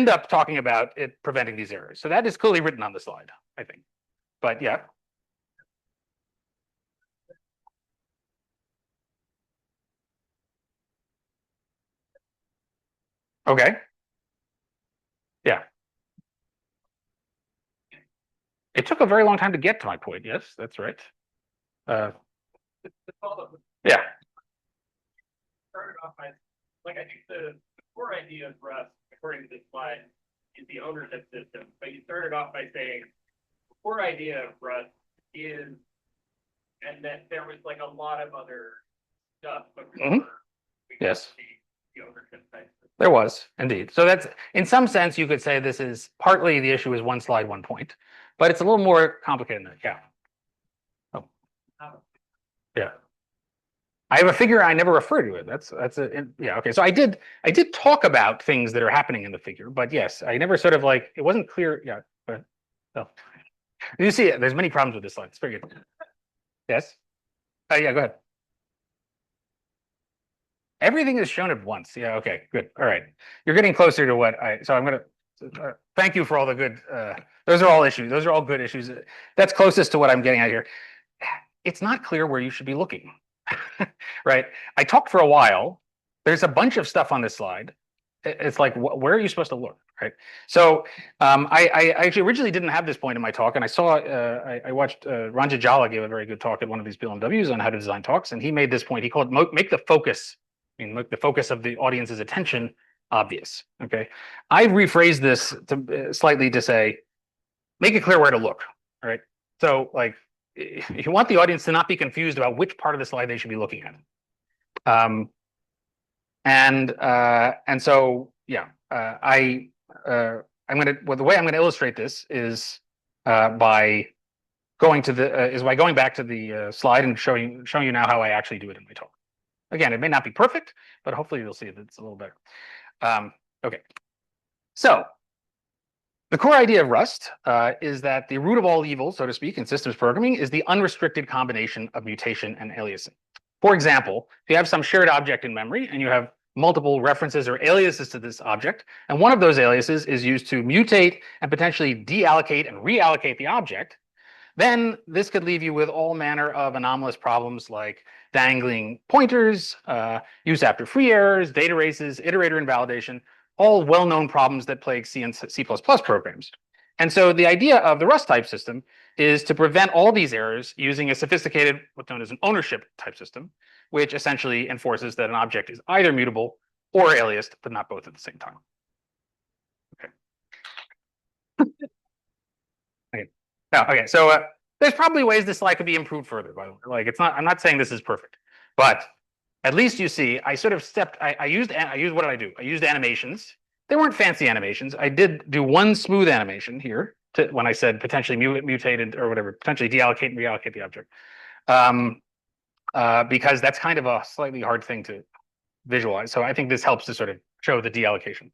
up talking about it preventing these errors. So that is clearly written on the slide, I think. But yeah. Okay. Yeah. It took a very long time to get to my point. Yes, that's right. Yeah. Started off by, like, I think the core idea of Rust, according to this slide, is the ownership system. But you started off by saying the core idea of Rust is, and that there was like a lot of other stuff before. Yes. The ownership type. There was indeed. So that's, in some sense, you could say this is partly the issue is one slide, one point, but it's a little more complicated than that. Yeah. Oh. Yeah. I have a figure I never refer to it. That's yeah. Okay. So I did talk about things that are happening in the figure, but yes, I never sort of like, it wasn't clear. Yeah. But oh. You see it. There's many problems with this slide. It's very good. Yes. Yeah. Go ahead. Everything is shown at once. Yeah. Okay. Good. All right. You're getting closer to what I. So I'm gonna thank you for all the good. Those are all issues. Those are all good issues. That's closest to what I'm getting at here. It's not clear where you should be looking. Right. I talked for a while. There's a bunch of stuff on this slide. It's like, where are you supposed to look? Right. So I actually originally didn't have this point in my talk, and I saw I watched Ranjit Jala give a very good talk at one of these PLMWs on how to design talks, and he made this point. He called it make the focus. I mean, make the focus of the audience's attention obvious. Okay. I rephrased this to slightly to say, make it clear where to look. All right. So like, if you want the audience to not be confused about which part of the slide they should be looking at. And so, yeah, I'm going to, well, the way I'm going to illustrate this is by going to the, going back to the slide and showing you now how I actually do it in my talk. Again, it may not be perfect, but hopefully you'll see that it's a little better. Okay, so the core idea of Rust is that the root of all evil, so to speak, in systems programming is the unrestricted combination of mutation and aliasing. For example, if you have some shared object in memory and you have multiple references or aliases to this object, and one of those aliases is used to mutate and potentially deallocate and reallocate the object, then this could leave you with all manner of anomalous problems like dangling pointers, use after free errors, data races, iterator invalidation, all well-known problems that plague C and C++ programs. And so the idea of the Rust type system is to prevent all these errors using a sophisticated, what's known as an ownership type system, which essentially enforces that an object is either mutable or aliased, but not both at the same time. Okay. Okay, so there's probably ways this slide could be improved further, by the way. Like, it's not, I'm not saying this is perfect, but at least you see, I sort of stepped, I used, what did I do? I used animations. They weren't fancy animations. I did do one smooth animation here to, when I said potentially mutated or whatever, potentially deallocate and reallocate the object. Because that's kind of a slightly hard thing to visualize. So I think this helps to sort of show the deallocation.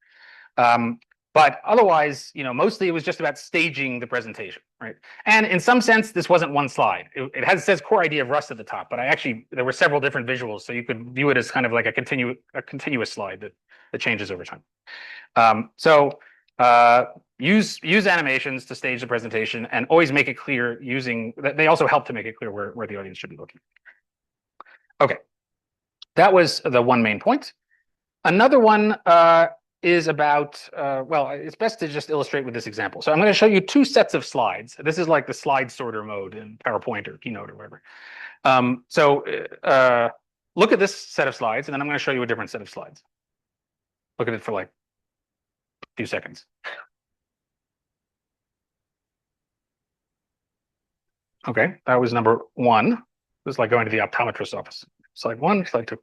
But otherwise, you know, mostly it was just about staging the presentation, right? And in some sense, this wasn't one slide. It says core idea of Rust at the top, but there were several different visuals, so you could view it as kind of like a continuous slide that changes over time. Use animations to stage the presentation, and always make it clear using. They also help to make it clear where the audience should be looking. Okay, that was the one main point. Another one is about, well, it's best to just illustrate with this example. So I'm going to show you two sets of slides. This is like the slide sorter mode in PowerPoint or Keynote or whatever. look at this set of slides, and then I'm going to show you a different set of slides. Look at it for like a few seconds. Okay, that was number one. This is like going to the optometrist's office. Slide one, slide two.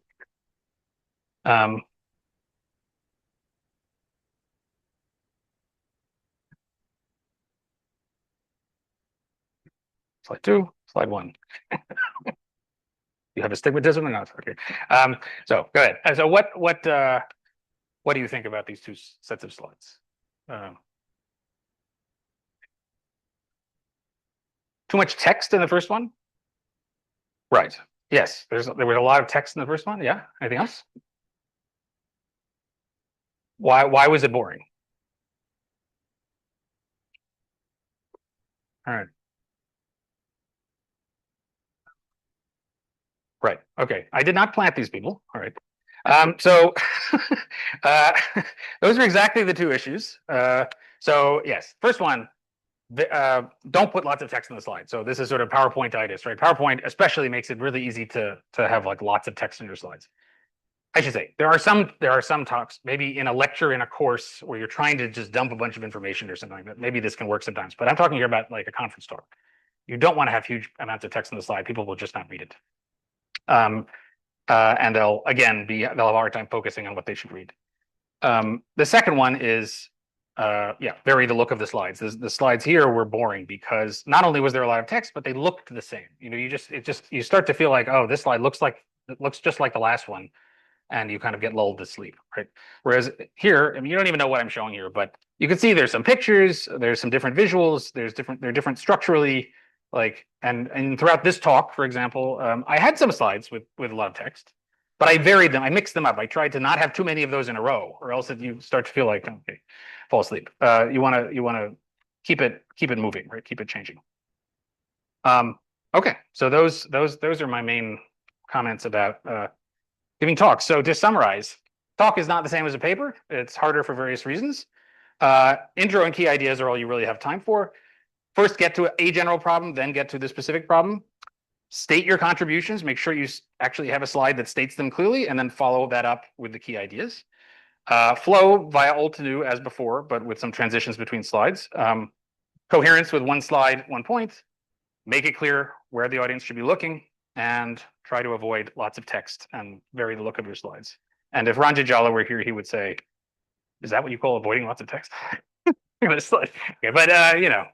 Slide two, slide one. You have astigmatism or not? Okay. So go ahead. So what do you think about these two sets of slides? Too much text in the first one? Right. Yes. There was a lot of text in the first one. Yeah. Anything else? Why was it boring? All right. Right. Okay. I did not plant these people. All right. So those are exactly the two issues. So yes, first one, don't put lots of text in the slide. So this is sort of PowerPoint-itis, right? PowerPoint especially makes it really easy to have like lots of text in your slides. I should say there are some talks, maybe in a lecture in a course where you're trying to just dump a bunch of information or something like that. Maybe this can work sometimes, but I'm talking here about like a conference talk. You don't want to have huge amounts of text on the slide. People will just not read it. And they'll have a hard time focusing on what they should read. The second one is, vary the look of the slides. The slides here were boring because not only was there a lot of text, but they looked the same. You know, you start to feel like, oh, this slide looks just like the last one, and you kind of get lulled to sleep, right? Whereas here, I mean, you don't even know what I'm showing here, but you can see there's some pictures, there's some different visuals, they're different structurally. Like, and throughout this talk, for example, I had some slides with a lot of text, but I varied them. I mixed them up. I tried to not have too many of those in a row, or else you start to feel like, okay, fall asleep. You want to keep it moving, right? Keep it changing. Okay, so those are my main comments about giving talks. So to summarize, talk is not the same as a paper. It's harder for various reasons. Intro and key ideas are all you really have time for. First, get to a general problem, then get to the specific problem. State your contributions. Make sure you actually have a slide that states them clearly, and then follow that up with the key ideas. Flow via old to new as before, but with some transitions between slides. Coherence with one slide, one point. Make it clear where the audience should be looking, and try to avoid lots of text and vary the look of your slides. And if Ranjit Jala were here, he would say, is that what you call avoiding lots of text? Okay, but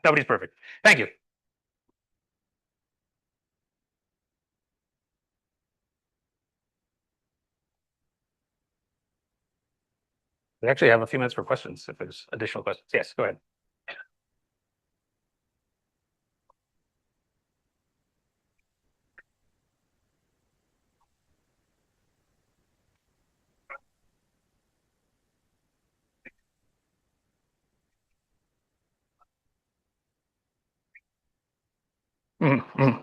nobody's perfect. Thank you. We actually have a few minutes for questions if there's additional questions. Yes, go ahead. Mm-hmm.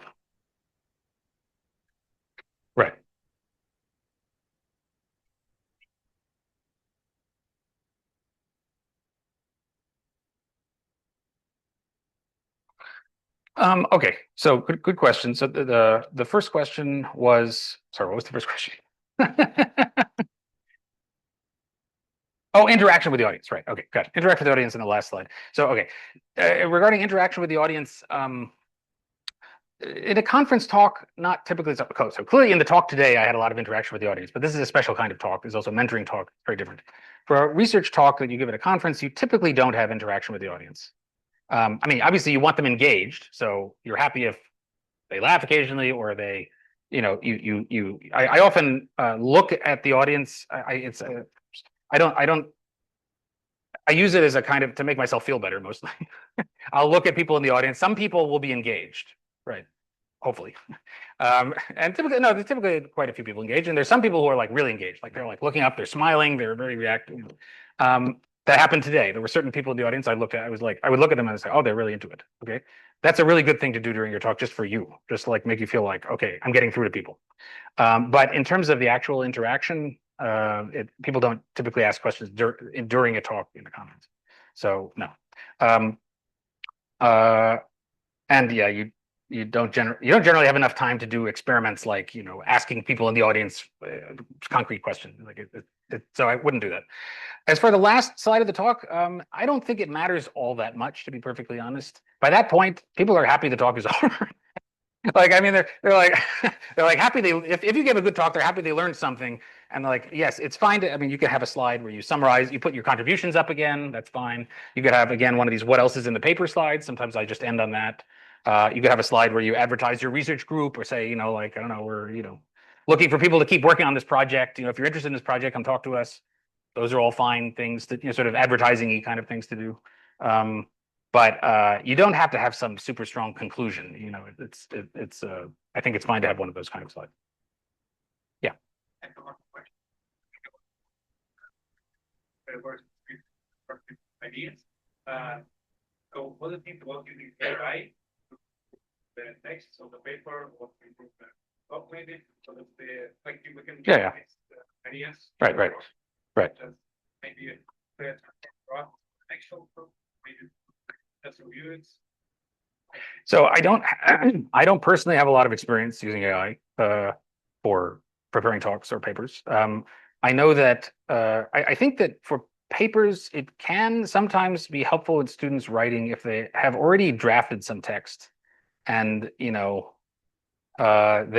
Right. Okay, so good question. So the first question was, sorry, what was the first question? Oh, interaction with the audience, right? Okay, got it. Interact with the audience in the last slide. So, okay, regarding interaction with the audience, in a conference talk, not typically. So clearly in the talk today, I had a lot of interaction with the audience, but this is a special kind of talk. There's also mentoring talk, very different. For a research talk that you give at a conference, you typically don't have interaction with the audience. I mean, obviously you want them engaged, so you're happy if they laugh occasionally or they, I often look at the audience. I use it as a kind of to make myself feel better mostly. I'll look at people in the audience. Some people will be engaged, right? Hopefully. And there's typically quite a few people engaged, and there's some people who are like really engaged, like they're like looking up, they're smiling, they're very reactive. That happened today. There were certain people in the audience I would look at them and say, oh, they're really into it. Okay. That's a really good thing to do during your talk, just for you, just like make you feel like, okay, I'm getting through to people. But in terms of the actual interaction, people don't typically ask questions during a talk in the conference. So no. And yeah, you don't generally have enough time to do experiments like, asking people in the audience concrete questions. Like so I wouldn't do that. As for the last slide of the talk, I don't think it matters all that much, to be perfectly honest. By that point, people are happy the talk is over. Like, I mean, they're like they're like happy if you give a good talk, they're happy they learned something. And like, yes, it's fine to, I mean, you could have a slide where you summarize, you put your contributions up again, that's fine. You could have, again, one of these what else is in the paper slides. Sometimes I just end on that. You could have a slide where you advertise your research group or say, like, I don't know, we're, looking for people to keep working on this project. If you're interested in this project, come talk to us. Those are all fine things to, sort of advertising-y kind of things to do. But you don't have to have some super strong conclusion. I think it's fine to have one of those kind of slides. Yeah. Ideas. So what do you think about using AI? The text of the paper, what we improve the document, so that like we can ideas. Right. Maybe actual maybe that's reviews. So I don't personally have a lot of experience using AI for preparing talks or papers. I know that I think that for papers, it can sometimes be helpful in students writing if they have already drafted some text and they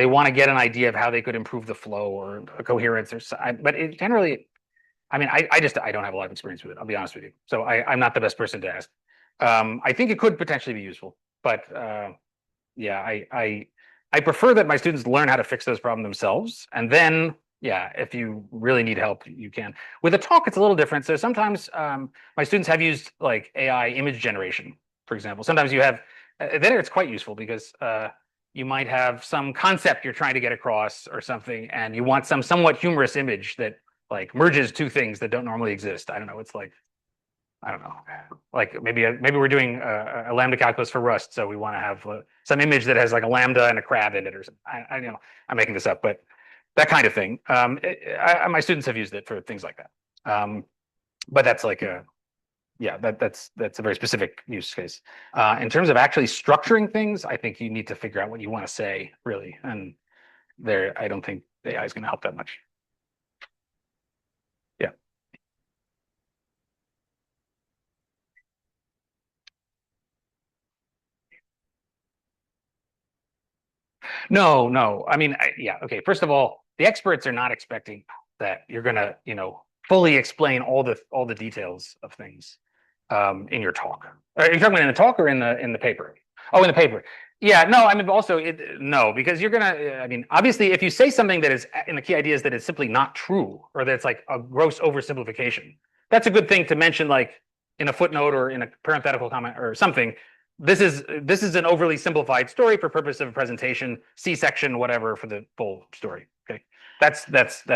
want to get an idea of how they could improve the flow or a coherence but it generally, I mean, I don't have a lot of experience with it, I'll be honest with you. So I'm not the best person to ask. I think it could potentially be useful, but yeah, I prefer that my students learn how to fix those problems themselves. And then, yeah, if you really need help, you can. With a talk, it's a little different. So sometimes my students have used like AI image generation, for example. Sometimes you have, there it's quite useful because you might have some concept you're trying to get across or something, and you want some somewhat humorous image that like merges two things that don't normally exist. I don't know. It's like, I don't know, like maybe we're doing a lambda calculus for Rust, so we want to have some image that has like a lambda and a crab in it or something. I know I'm making this up, but that kind of thing. My students have used it for things like that. But that's like that's a very specific use case. In terms of actually structuring things, I think you need to figure out what you want to say, really. And I don't think AI is going to help that much. Yeah. No. I mean, yeah. Okay. First of all, the experts are not expecting that you're gonna, fully explain all the details of things in your talk. Are you talking about in the talk or in the paper? Oh, in the paper. Yeah. No. I mean, also no, because you're gonna. I mean, obviously, if you say something that is in the key idea is that it's simply not true, or that it's like a gross oversimplification, that's a good thing to mention, like in a footnote or in a parenthetical comment or something. This is an overly simplified story for purpose of a presentation, C section, whatever, for the full story. Okay, that's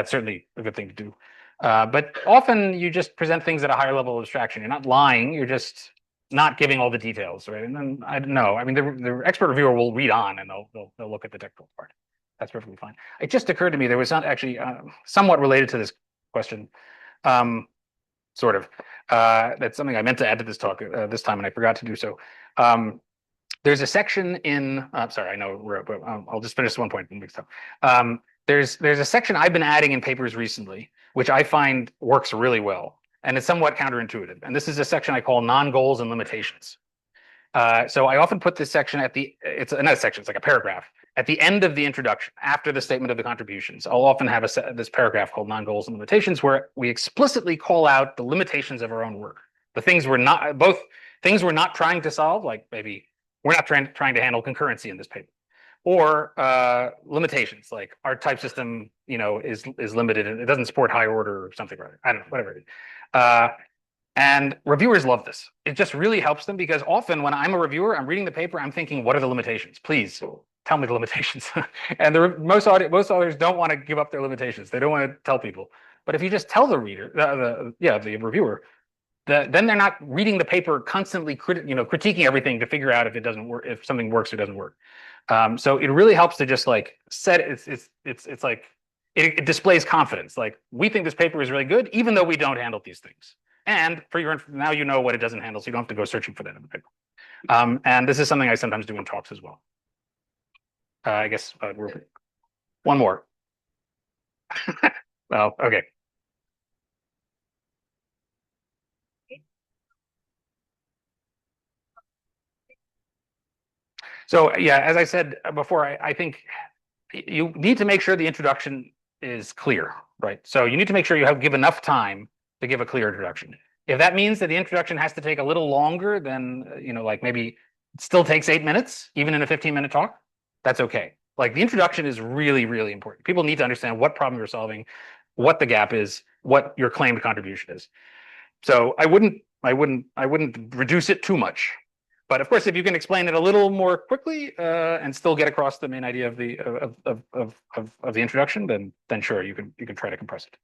certainly a good thing to do. But often you just present things at a higher level of abstraction. You're not lying. You're just not giving all the details, right? And then I don't know. I mean, the expert reviewer will read on and they'll look at the technical part. That's perfectly fine. It just occurred to me there was not actually somewhat related to this question. Sort of. That's something I meant to add to this talk this time, and I forgot to do so. There's a section in. Sorry, I know but I'll just finish this one point and mix up. There's a section I've been adding in papers recently, which I find works really well, and it's somewhat counterintuitive. And this is a section I call non-goals and limitations. So I often put this section at it's not a section, it's like a paragraph at the end of the introduction, after the statement of the contributions. I'll often have this paragraph called non-goals and limitations, where we explicitly call out the limitations of our own work. The things we're not, both things we're not trying to solve, like maybe we're not trying to handle concurrency in this paper, or limitations, like our type system, is limited and it doesn't support high order or something, right? I don't know, whatever it is. And reviewers love this. It just really helps them, because often when I'm a reviewer, I'm reading the paper, I'm thinking, what are the limitations? Please tell me the limitations. And most authors don't want to give up their limitations. They don't want to tell people. But if you just tell the reader, the reviewer, then they're not reading the paper constantly, critiquing everything to figure out if it doesn't work, if something works or doesn't work. So it really helps to just like set it's like it displays confidence. Like, we think this paper is really good, even though we don't handle these things. And for now you know what it doesn't handle, so you don't have to go searching for that in the paper. And this is something I sometimes do in talks as well. I guess one more. Oh, okay. So yeah, as I said before, I think you need to make sure the introduction is clear, right? So you need to make sure you give enough time to give a clear introduction. If that means that the introduction has to take a little longer than, like maybe it still takes 8 minutes, even in a 15-minute talk, that's okay. Like the introduction is really, really important. People need to understand what problem you're solving, what the gap is, what your claimed contribution is. So I wouldn't reduce it too much. But of course, if you can explain it a little more quickly and still get across the main idea of the introduction, then sure, you can try to compress it.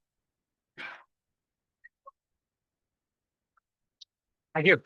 Thank you.